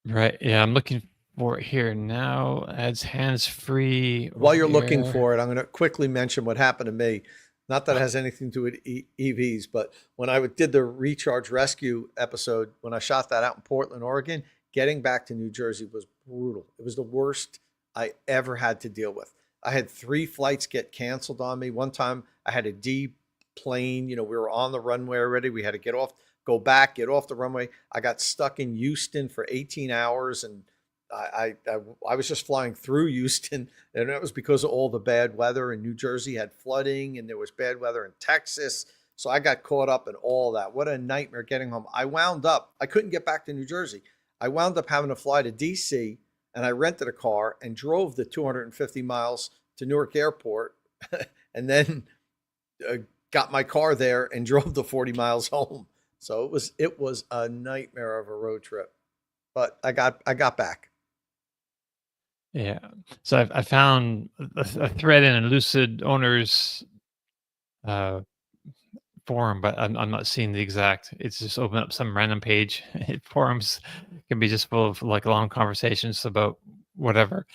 Right. Yeah, I'm looking for it here now. Adds hands-free. While you're looking for it, I'm going to quickly mention what happened to me. Not that it has anything to do with EVs, but when I did the recharge rescue episode, when I shot that out in Portland, Oregon, getting back to New Jersey was brutal. It was the worst I ever had to deal with. I had 3 flights get canceled on me. One time I had a deplane. We were on the runway already. We had to get off, go back, get off the runway. I got stuck in Houston for 18 hours, and I was just flying through Houston, and that was because of all the bad weather. And New Jersey had flooding, and there was bad weather in Texas. So I got caught up in all that. What a nightmare getting home. I couldn't get back to New Jersey. I wound up having to fly to DC, and I rented a car and drove the 250 miles to Newark Airport, and then got my car there and drove the 40 miles home. So it was a nightmare of a road trip, but I got back. Yeah. So I found a thread in a Lucid owners forum, but I'm not seeing the exact. It's just open up some random page. Forums can be just full of like long conversations about whatever.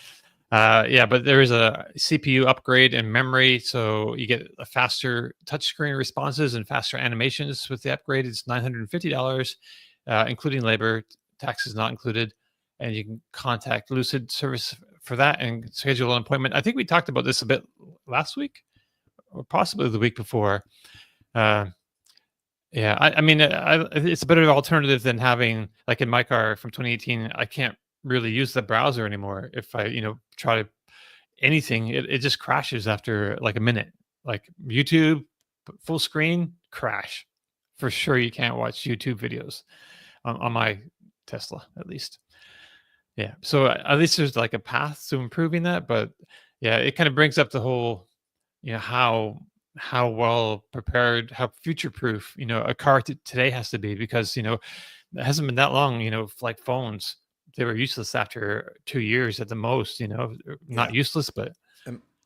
But there is a CPU upgrade and memory, so you get a faster touchscreen responses and faster animations with the upgrade. It's $950, including labor. Taxes not included. And you can contact Lucid service for that and schedule an appointment. I think we talked about this a bit last week, or possibly the week before. I mean, it's a better alternative than having, like in my car from 2018, I can't really use the browser anymore. If I, try to anything, it just crashes after like a minute. Like YouTube, full screen, crash. For sure, you can't watch YouTube videos on my Tesla, at least. Yeah. So at least there's like a path to improving that. But yeah, it kind of brings up the whole, how well prepared, how future proof, a car today has to be, because, it hasn't been that long, like phones, they were useless after 2 years at the most, not useless, but.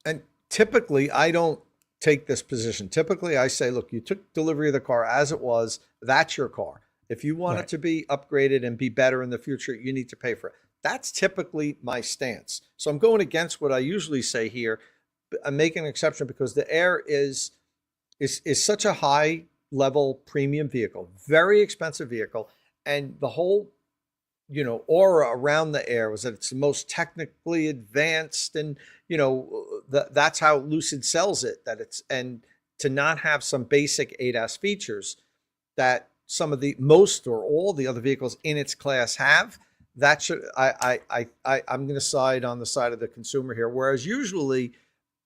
And typically I don't take this position. Typically I say, look, you took delivery of the car as it was, that's your car. If you want it to be upgraded and be better in the future, you need to pay for it. That's typically my stance. So I'm going against what I usually say here. I'm making an exception because the Air is such a high level premium vehicle, very expensive vehicle. And the whole, aura around the Air was that it's the most technically advanced. And, that's how Lucid sells it, that it's, and to not have some basic ADAS features that some of the most or all the other vehicles in its class have, that should, I'm going to side on the side of the consumer here. Whereas usually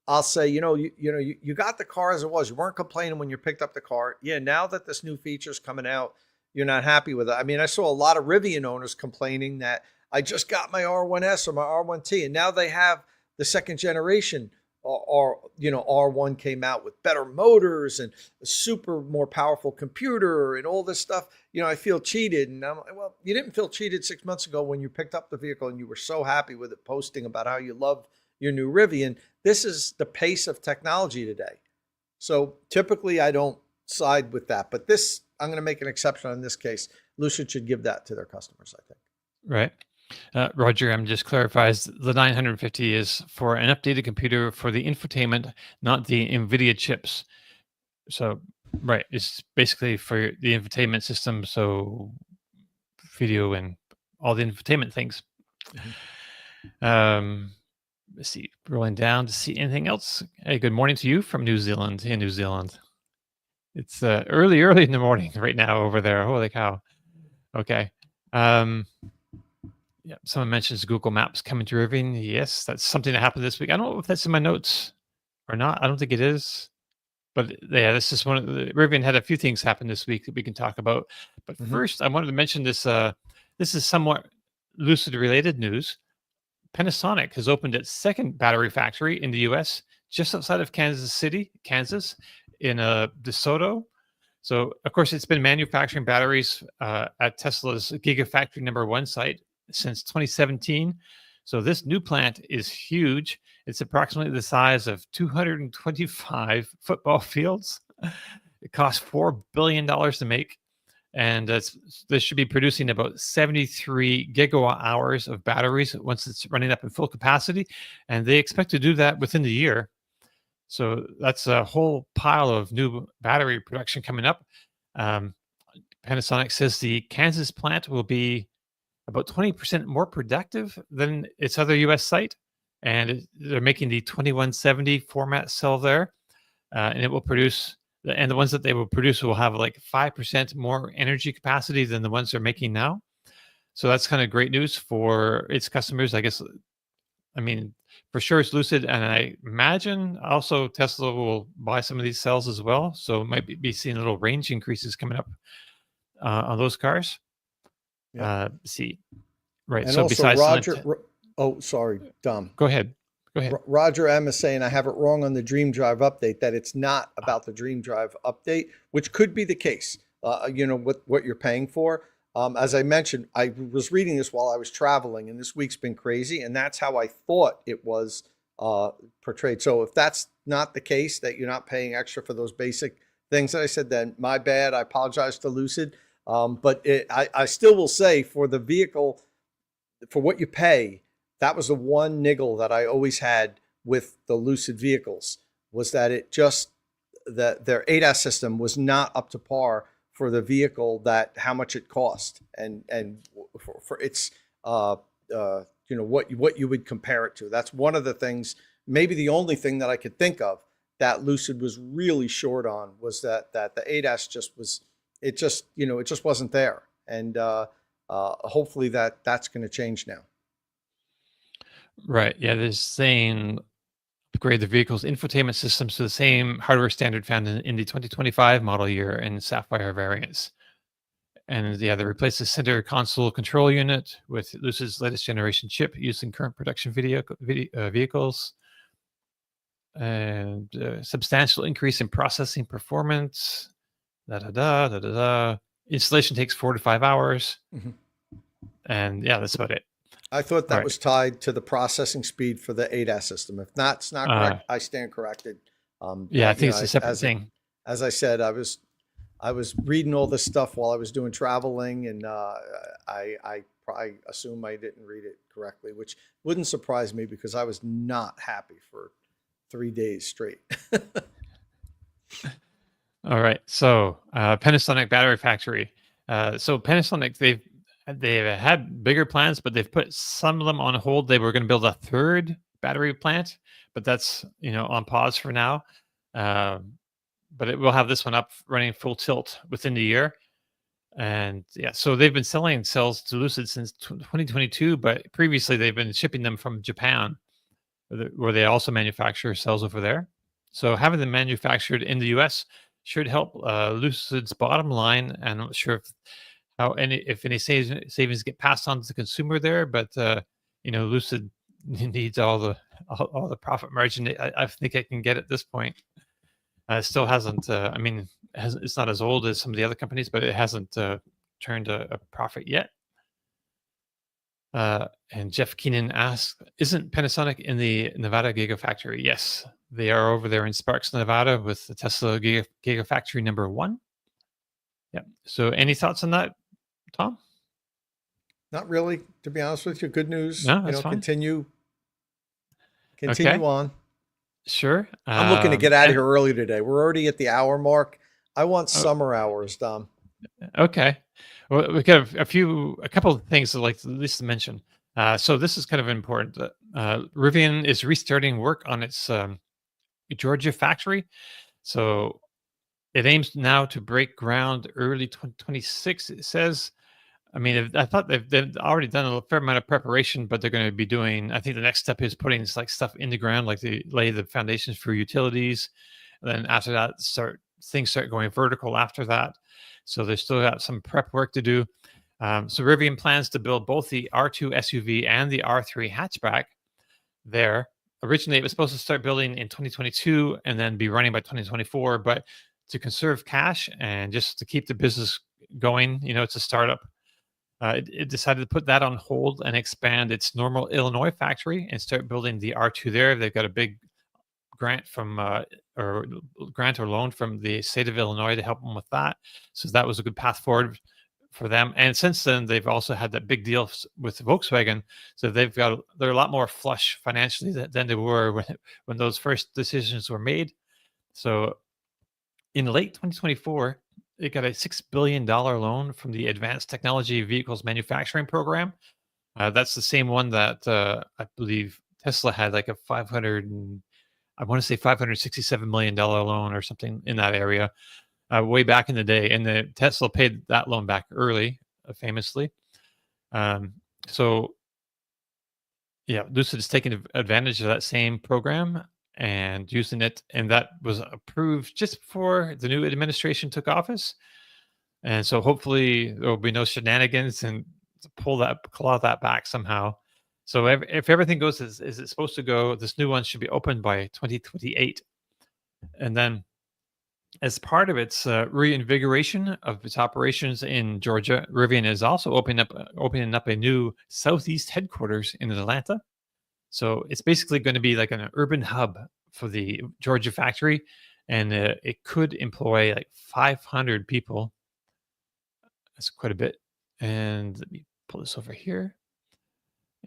I'll say, you got the car as it was. You weren't complaining when you picked up the car. Yeah, now that this new feature's coming out, you're not happy with it. I mean, I saw a lot of Rivian owners complaining that I just got my R1S or my R1T, and now they have the second generation R1 came out with better motors and a super more powerful computer and all this stuff. I feel cheated. And I'm like, well, you didn't feel cheated 6 months ago when you picked up the vehicle and you were so happy with it, posting about how you love your new Rivian. This is the pace of technology today. So typically I don't side with that, but this, I'm going to make an exception in this case. Lucid should give that to their customers, I think. Right. Roger M just clarifies the 950 is for an updated computer for the infotainment, not the NVIDIA chips. So, right, it's basically for the infotainment system, so video and all the infotainment things. Let's see, rolling down to see anything else. Hey, good morning to you from New Zealand. In New Zealand, it's early in the morning right now over there. Holy cow! Okay. Yeah, someone mentions Google Maps coming to Irving. Yes, that's something that happened this week. I don't know if that's in my notes or not. I don't think it is. But yeah, this is one of the Rivian had a few things happen this week that we can talk about. But first, I wanted to mention this. This is somewhat Lucid related news. Panasonic has opened its second battery factory in the U.S. just outside of Kansas City, Kansas, in DeSoto. So, of course, it's been manufacturing batteries at Tesla's Gigafactory #1 site since 2017. So this new plant is huge. It's approximately the size of 225 football fields. It costs $4 billion to make. And this should be producing about 73 gigawatt hours of batteries once it's running up in full capacity. And they expect to do that within the year. So that's a whole pile of new battery production coming up. Panasonic says the Kansas plant will be about 20% more productive than its other U.S. site. And they're making the 2170 format cell there. And it will produce, and the ones that they will produce will have like 5% more energy capacity than the ones they're making now. So that's kind of great news for its customers, I guess. I mean, for sure it's Lucid, and I imagine also Tesla will buy some of these cells as well. So might be seeing little range increases coming up on those cars. Yep. See, right. And so also besides Roger, sorry, Dom. Go ahead. Roger M is saying I have it wrong on the Dream Drive update, that it's not about the Dream Drive update, which could be the case. What you're paying for. As I mentioned, I was reading this while I was traveling, and this week's been crazy, and that's how I thought it was portrayed. So if that's not the case, that you're not paying extra for those basic things that I said, then my bad. I apologize to Lucid. But I still will say, for the vehicle, for what you pay, that was the one niggle that I always had with the Lucid vehicles, was that it just, that their ADAS system was not up to par for the vehicle, that how much it cost, and for its what you would compare it to. That's one of the things, maybe the only thing that I could think of that Lucid was really short on, was that the ADAS just was, it just wasn't there. And hopefully that's going to change now. Right. Yeah. They're saying upgrade the vehicle's infotainment systems to the same hardware standard found in the 2025 model year and Sapphire variants. And yeah, they replace the center console control unit with Lucid's latest generation chip used in current production vehicles. And substantial increase in processing performance. Installation takes 4 to 5 hours. And yeah, that's about it. I thought that was tied to the processing speed for the ADAS system. If not, it's not correct. I stand corrected. I think it's a separate thing. As I said, I was reading all this stuff while I was doing traveling, and I assume I didn't read it correctly, which wouldn't surprise me because I was not happy for 3 days straight. All right. So Panasonic battery factory. So Panasonic, they've had bigger plans, but they've put some of them on hold. They were going to build a third battery plant, but that's on pause for now. But it will have this one up running full tilt within the year. And yeah, so they've been selling cells to Lucid since 2022, but previously they've been shipping them from Japan, where they also manufacture cells over there. So having them manufactured in the US should help Lucid's bottom line. And I'm not sure if any savings get passed on to the consumer there, but Lucid needs all the profit margin I think it can get at this point. It still hasn't. It's not as old as some of the other companies, but it hasn't turned a profit yet. And Jeff Keenan asked, "Isn't Panasonic in the Nevada Gigafactory?" Yes, they are over there in Sparks, Nevada, with the Tesla Gigafactory number 1. Yeah. So, any thoughts on that, Tom? Not really, to be honest with you. Good news. No, that's fine. Continue Okay. on. Sure. I'm looking to get out of here early today. We're already at the hour mark. I want summer hours, Dom. Okay. Well, we got a couple of things I'd like to at least mention. So this is kind of important. Rivian is restarting work on its Georgia factory. So it aims now to break ground early 2026. It says. I mean, I thought they've already done a fair amount of preparation, but they're going to be doing. I think the next step is putting stuff in the ground, like they lay the foundations for utilities, and then after that, things start going vertical after that. So they still got some prep work to do. So Rivian plans to build both the R2 SUV and the R3 hatchback there. Originally, it was supposed to start building in 2022 and then be running by 2024, but to conserve cash and just to keep the business going, it's a startup. It decided to put that on hold and expand its Normal, Illinois factory and start building the R2 there. They've got a big grant or loan from the state of Illinois to help them with that. So that was a good path forward for them. And since then, they've also had that big deal with Volkswagen. So they're a lot more flush financially than they were when those first decisions were made. So in late 2024, they got a $6 billion loan from the Advanced Technology Vehicles Manufacturing Program. That's the same one that I believe Tesla had, like I want to say $567 million loan or something in that area way back in the day. And the Tesla paid that loan back early, famously. So yeah, Lucid is taking advantage of that same program and using it, and that was approved just before the new administration took office. And so hopefully there will be no shenanigans and claw that back somehow. So if everything goes as it's supposed to go, this new one should be opened by 2028. And then as part of its reinvigoration of its operations in Georgia, Rivian is also opening up a new Southeast headquarters in Atlanta. So it's basically going to be like an urban hub for the Georgia factory, and it could employ like 500 people. That's quite a bit. And let me pull this over here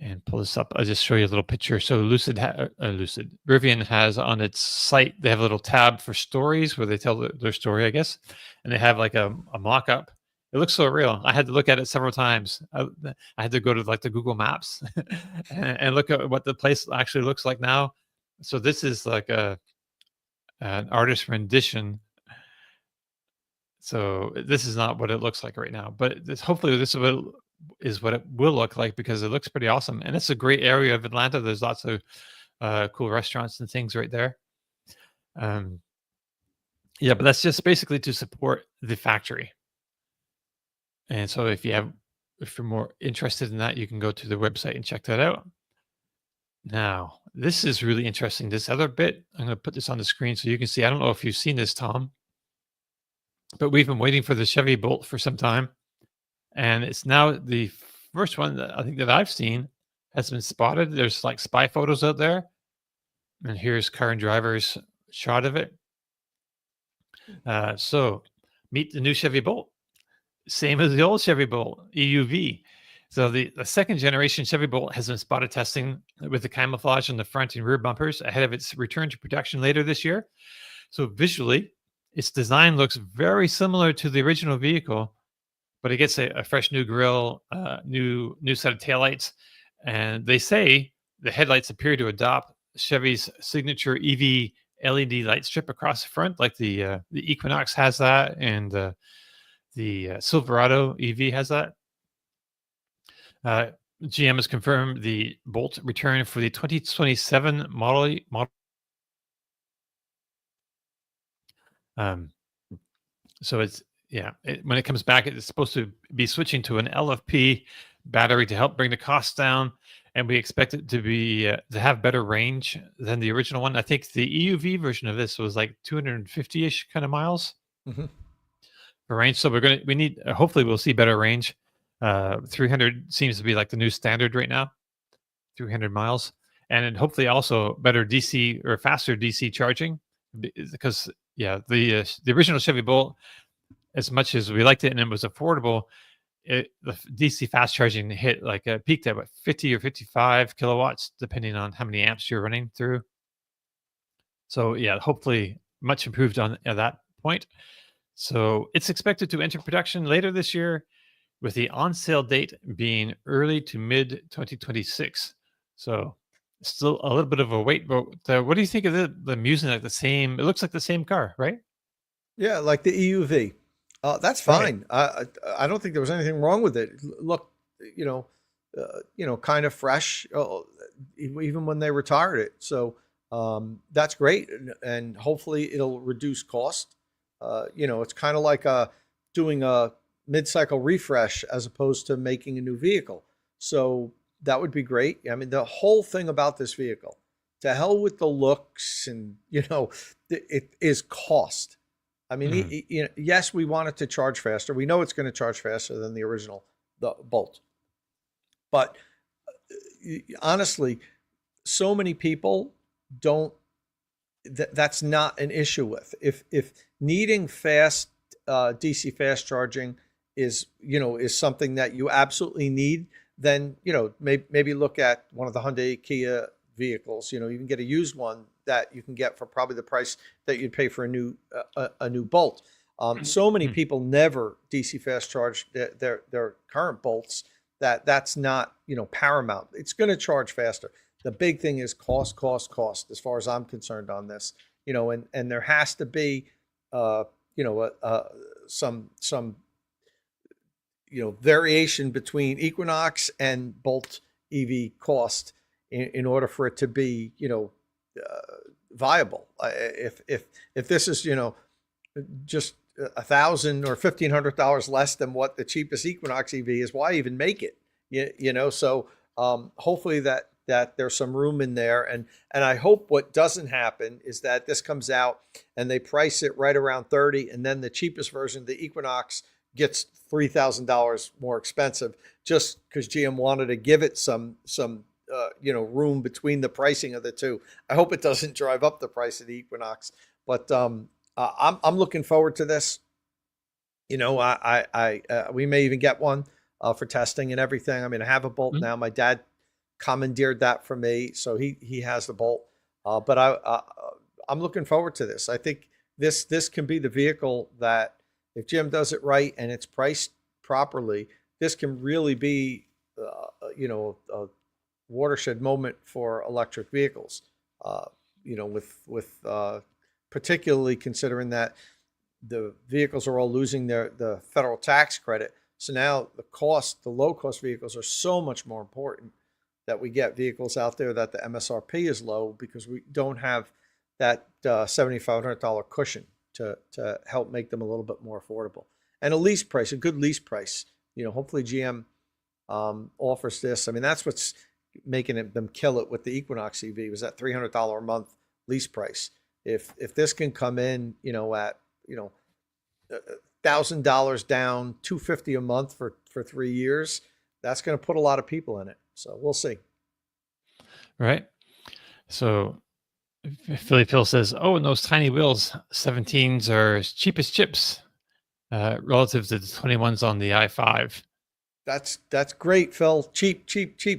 and pull this up. I'll just show you a little picture. So Rivian has on its site, they have a little tab for stories where they tell their story, I guess. And they have like a mock-up. It looks so real. I had to look at it several times. I had to go to like the Google Maps and look at what the place actually looks like now. So this is like an artist rendition. So this is not what it looks like right now, but hopefully this is what it will look like, because it looks pretty awesome. And it's a great area of Atlanta. There's lots of cool restaurants and things right there. Yeah, but that's just basically to support the factory. And so if you're more interested in that, you can go to the website and check that out. Now, this is really interesting. This other bit, I'm going to put this on the screen so you can see. I don't know if you've seen this, Tom, but we've been waiting for the Chevy Bolt for some time. And it's now the first one that I think that I've seen has been spotted. There's like spy photos out there. And here's Car and Driver's shot of it. So meet the new Chevy Bolt. Same as the old Chevy Bolt, EUV. So the second generation Chevy Bolt has been spotted testing with the camouflage on the front and rear bumpers ahead of its return to production later this year. So visually, its design looks very similar to the original vehicle, but it gets a fresh new grille, new set of taillights, and they say the headlights appear to adopt Chevy's signature EV LED light strip across the front, like the Equinox has that, and the Silverado EV has that. GM has confirmed the Bolt return for the 2027 model. So it's when it comes back, it's supposed to be switching to an LFP battery to help bring the costs down, and we expect it to be to have better range than the original one. I think the EUV version of this was like 250-ish kind of miles for range. So we need hopefully we'll see better range. 300 seems to be like the new standard right now, 300 miles, and then hopefully also better DC or faster DC charging, because the original Chevy Bolt, as much as we liked it and it was affordable, the DC fast charging hit like peaked at 50 or 55 kilowatts, depending on how many amps you're running through. So hopefully much improved on that point. So it's expected to enter production later this year, with the on-sale date being early to mid 2026. So still a little bit of a wait, but what do you think of them using like the same? It looks like the same car, right? Yeah, like the EUV. That's fine. Right. I don't think there was anything wrong with it. Look, kind of fresh, even when they retired it. So that's great, and hopefully it'll reduce cost. It's kind of like doing a mid-cycle refresh as opposed to making a new vehicle. So that would be great. I mean, the whole thing about this vehicle, to hell with the looks, and it is cost. I mean, yes, we want it to charge faster. We know it's going to charge faster than the original, the Bolt. But honestly, so many people don't. That's not an issue with. If needing fast DC fast charging is something that you absolutely need, then maybe look at one of the Hyundai Kia vehicles. You can get a used one that you can get for probably the price that you'd pay for a new Bolt. So many people never DC fast charge their current Bolts that's not paramount. It's going to charge faster. The big thing is cost, as far as I'm concerned on this. And there has to be some variation between Equinox and Bolt EV cost in order for it to be viable. If this is just $1,000 or $1,500 less than what the cheapest Equinox EV is, why even make it? So hopefully that there's some room in there, and I hope what doesn't happen is that this comes out and they price it right around 30, and then the cheapest version, the Equinox, gets $3,000 more expensive just because GM wanted to give it some room between the pricing of the two. I hope it doesn't drive up the price of the Equinox, but I'm looking forward to this. We may even get one for testing and everything. I mean, I have a Bolt now. My dad commandeered that for me, so he has the Bolt. But I'm looking forward to this. I think this can be the vehicle that, if Jim does it right and it's priced properly, this can really be a watershed moment for electric vehicles. With particularly considering that the vehicles are all losing the federal tax credit. So now the low cost vehicles are so much more important, that we get vehicles out there that the MSRP is low, because we don't have that $7,500 cushion to help make them a little bit more affordable. And a good lease price. Hopefully GM offers this. I mean, that's what's making them kill it with the Equinox EV, was that $300 a month lease price. If this can come in, at $1,000 down, $250 a month for 3 years, that's going to put a lot of people in it. So we'll see. Right. So Philly Phil says, "Oh, and those tiny wheels, 17s are as cheap as chips, relative to the 21s on the i5." That's great, Phil. Cheap.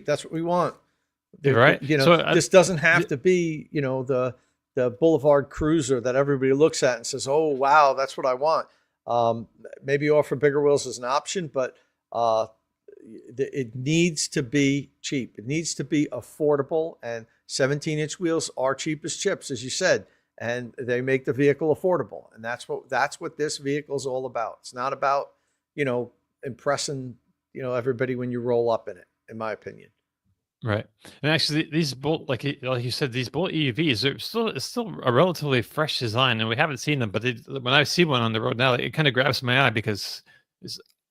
That's what we want. Right. This doesn't have to be, the the Boulevard Cruiser that everybody looks at and says, "Oh, wow, that's what I want." Maybe offer bigger wheels as an option, but it needs to be cheap. It needs to be affordable, and 17-inch wheels are cheap as chips, as you said, and they make the vehicle affordable. And that's what this vehicle is all about. It's not about, impressing, everybody when you roll up in it, in my opinion. Right. And actually, these Bolt, like you said, these Bolt EVs are it's still a relatively fresh design, and we haven't seen them. But when I see one on the road now, it kind of grabs my eye because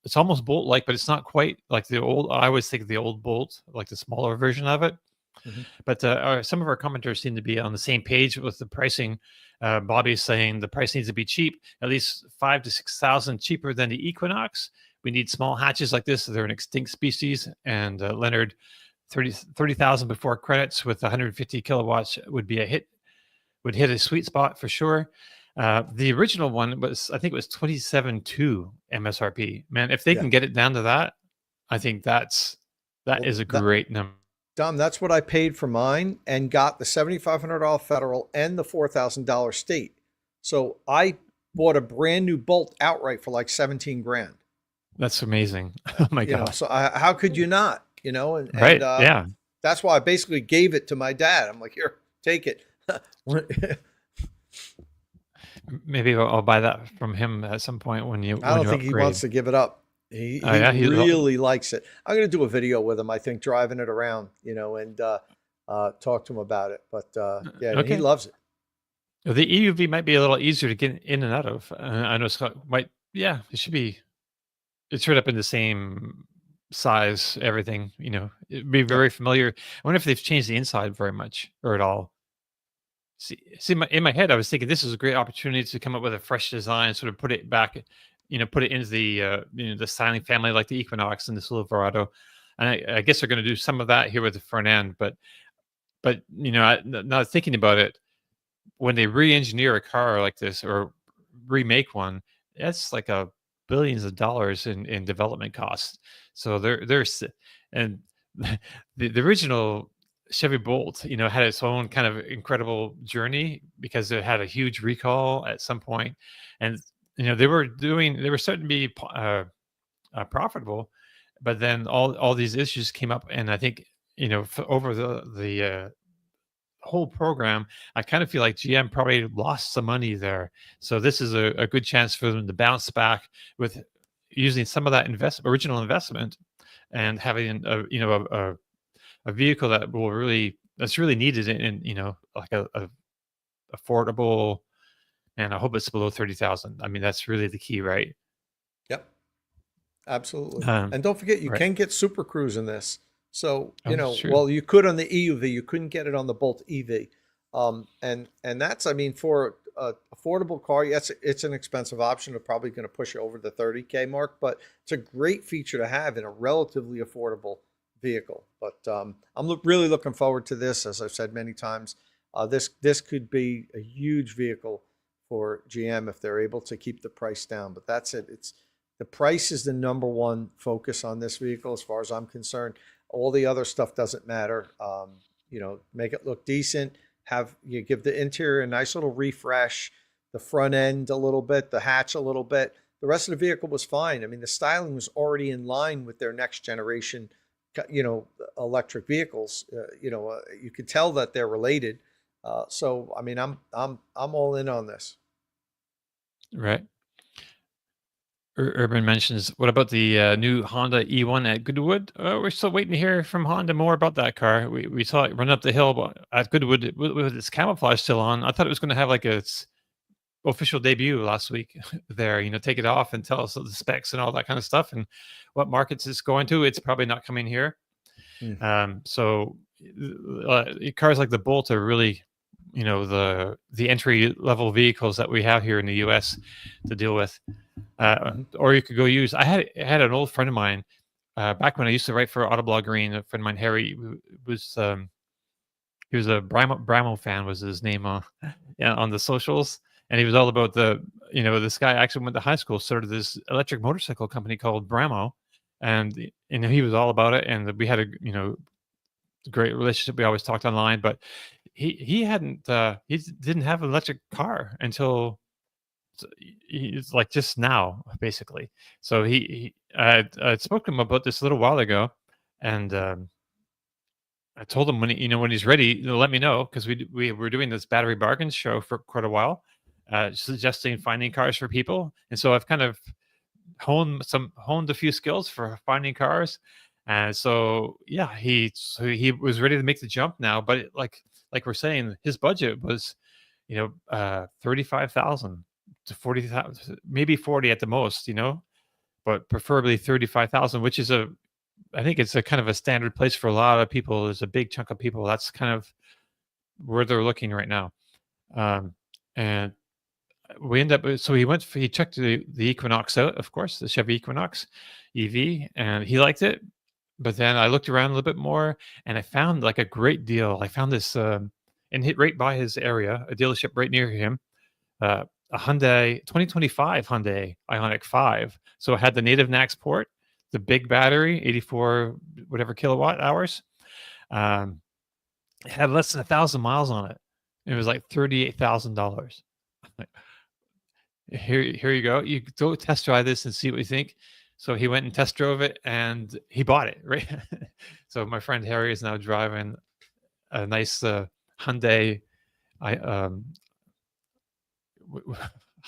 it's almost Bolt-like, but it's not quite like the old. I always think of the old Bolt, like the smaller version of it. But some of our commenters seem to be on the same page with the pricing. Bobby's saying the price needs to be cheap, at least 5,000 to 6,000 cheaper than the Equinox. We need small hatches like this. They're an extinct species. And Leonard, 30,000 before credits with 150 kilowatts would be would hit a sweet spot for sure. The original one I think it was 27.2 MSRP. Man, if they can get it down to that, I think that is a great number. Dom, that's what I paid for mine and got the $7,500 federal and the $4,000 state. So I bought a brand new Bolt outright for like 17 grand. That's amazing. Oh my God. So how could you not? Right. Yeah. That's why I basically gave it to my dad. I'm like, here, take it. Maybe I'll buy that from him at some point when you. I don't think he wants to give it up. He really likes it. I'm going to do a video with him, I think, driving it around, and talk to him about it. But he loves it. The EUV might be a little easier to get in and out of. I know Scott might. Yeah, it should be. It's right up in the same size, everything. It'd be very familiar. I wonder if they've changed the inside very much or at all. See, in my head, I was thinking this is a great opportunity to come up with a fresh design, sort of put it back, put it into the the styling family like the Equinox and the Silverado, and I guess they're going to do some of that here with the front end. But now thinking about it, when they re-engineer a car like this or remake one, that's like billions of dollars in development costs. So there's and the original Chevy Bolt, had its own kind of incredible journey because it had a huge recall at some point, and they were starting to be profitable, but then all these issues came up, and I think over the whole program, I kind of feel like GM probably lost some money there. So this is a good chance for them to bounce back with using some of that original investment and having a vehicle that's really needed in like a affordable, and I hope it's below 30,000. I mean, that's really the key, right? Yep, absolutely. And don't forget, you can get Super Cruise in this. So well, you could on the EUV, you couldn't get it on the Bolt EV, and that's, I mean, for an affordable car, yes, it's an expensive option. It's probably going to push it over the 30K mark, but it's a great feature to have in a relatively affordable vehicle. But I'm really looking forward to this. As I've said many times, this could be a huge vehicle for GM if they're able to keep the price down. But that's it. The price is the number one focus on this vehicle as far as I'm concerned. All the other stuff doesn't matter. Make it look decent. Give the interior a nice little refresh, the front end a little bit, the hatch a little bit. The rest of the vehicle was fine. I mean, the styling was already in line with their next generation electric vehicles. You could tell that they're related. So I mean, I'm all in on this. Right. Urban mentions, what about the new Honda E1 at Goodwood? We're still waiting to hear from Honda more about that car. We saw it run up the hill at Goodwood with its camouflage still on. I thought it was going to have like its official debut last week there, take it off and tell us the specs and all that kind of stuff and what markets it's going to. It's probably not coming here. So cars like the Bolt are really, the entry level vehicles that we have here in the US to deal with. Or you could go use, I had an old friend of mine back when I used to write for Autoblog Green. A friend of mine, Harry, was he was a Bramo fan, was his name on the socials, and he was all about this guy actually went to high school, started this electric motorcycle company called Bramo, and he was all about it. And we had great relationship. We always talked online, but he hadn't didn't have an electric car until it's like just now, basically. So I spoke to him about this a little while ago, and I told him when he's ready, let me know, because we were doing this battery bargains show for quite a while, suggesting finding cars for people, and so I've kind of honed a few skills for finding cars, and so yeah, he was ready to make the jump now, but like we're saying, his budget was 35,000 to 40,000, maybe 40 at the most, but preferably 35,000, which is I think it's a kind of a standard place for a lot of people. There's a big chunk of people that's kind of where they're looking right now. And we end up, so he checked the Equinox out, of course, the Chevy Equinox EV, and he liked it. But then I looked around a little bit more, and I found like a great deal. I found this, and hit right by his area, a dealership right near him, a Hyundai 2025 Hyundai Ioniq 5. So it had the native Knack Port, the big battery, 84 whatever kilowatt hours. It had less than 1,000 miles on it. It was like $38,000. Here you go. You go test drive this and see what you think. So he went and test drove it, and he bought it, right? So my friend Harry is now driving a nice Hyundai Hyundai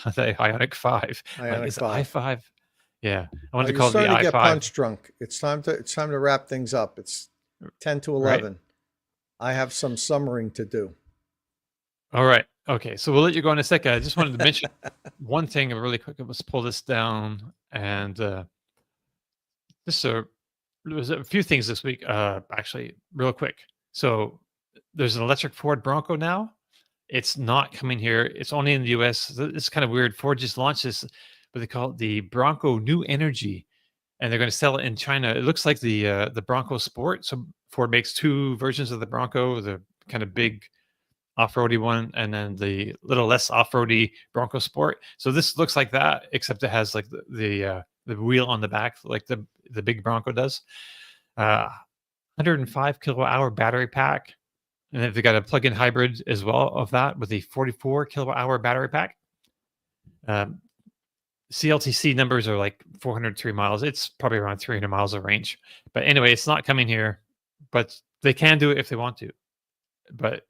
Ioniq 5. Ioniq Is it 5. i5? Yeah, I wanted to You're call it the starting to i5. get punch drunk. It's time to wrap things up. It's 10 to 11. Right. I have some summering to do. All right. Okay. So we'll let you go in a second. I just wanted to mention one thing really quick. Let's pull this down. And there was a few things this week, actually, real quick. So there's an electric Ford Bronco now. It's not coming here. It's only in the US. It's kind of weird. Ford just launched this, what they call it, the Bronco New Energy, and they're going to sell it in China. It looks like the Bronco Sport. So Ford makes two versions of the Bronco, the kind of big off-roady one, and then the little less off-roady Bronco Sport. So this looks like that, except it has like the wheel on the back, like the big Bronco does. 105 kilowatt hour battery pack, and then they got a plug-in hybrid as well of that with a 44 kilowatt hour battery pack. CLTC numbers are like 403 miles. It's probably around 300 miles of range. But anyway, it's not coming here, but they can do it if they want to. But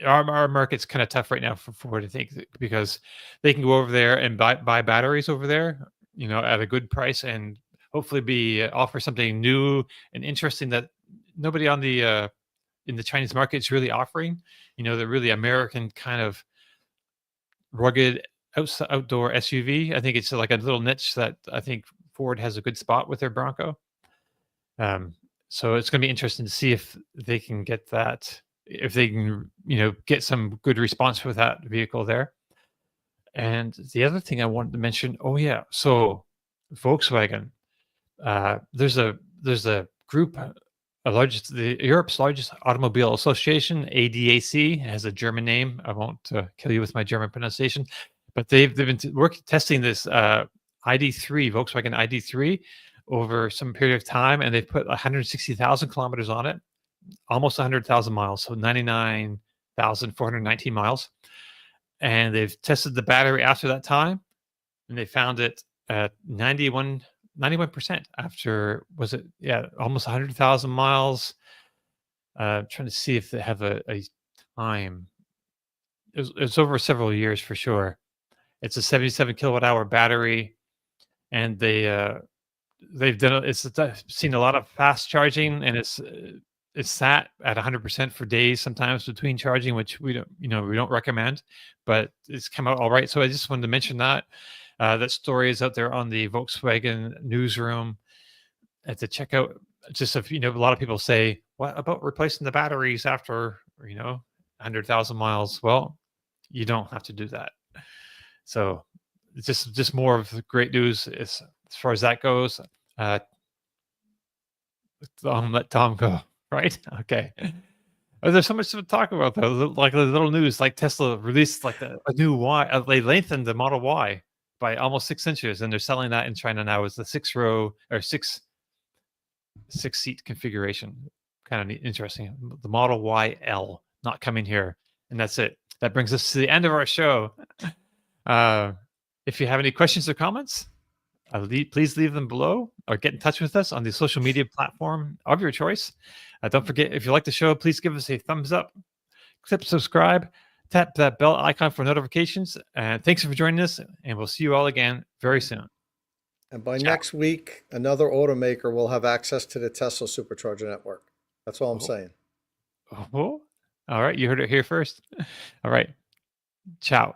our market's kind of tough right now for Ford, I think, because they can go over there and buy batteries over there, at a good price, and hopefully offer something new and interesting that nobody on the in the Chinese market is really offering. The really American kind of rugged outdoor SUV. I think it's like a little niche that I think Ford has a good spot with their Bronco. So it's going to be interesting to see if they can get that, if they can, get some good response with that vehicle there. And the other thing I wanted to mention, so Volkswagen, there's a group, Europe's largest automobile association, ADAC, has a German name. I won't kill you with my German pronunciation, but they've been testing this ID3, Volkswagen ID3, over some period of time, and they've put 160,000 kilometers on it, almost 100,000 miles, so 99,419 miles. And they've tested the battery after that time, and they found it at 91% after, almost 100,000 miles. Trying to see if they have a time. It's over several years for sure. It's a 77 kilowatt hour battery, and they've done it's seen a lot of fast charging, and it's sat at 100% for days sometimes between charging, which we don't recommend, but it's come out all right. So I just wanted to mention that. That story is out there on the Volkswagen newsroom at the checkout. Just a lot of people say, what about replacing the batteries after 100,000 miles? Well, you don't have to do that. So it's just more of the great news as far as that goes. Let Tom go. Right? Okay. There's so much to talk about though. Like the little news, like Tesla released like a new Y. They lengthened the Model Y by almost 6 inches, and they're selling that in China now as the 6-row or six seat configuration. kind of interesting. The Model YL not coming here, and that's it. That brings us to the end of our show. If you have any questions or comments, please leave them below or get in touch with us on the social media platform of your choice. Don't forget, if you like the show, please give us a thumbs up, click subscribe, tap that bell icon for notifications. And thanks for joining us, and we'll see you all again very soon. And by Ciao. next week, another automaker will have access to the Tesla supercharger network. That's all I'm saying. Oh, all right. You heard it here first. All right. Ciao.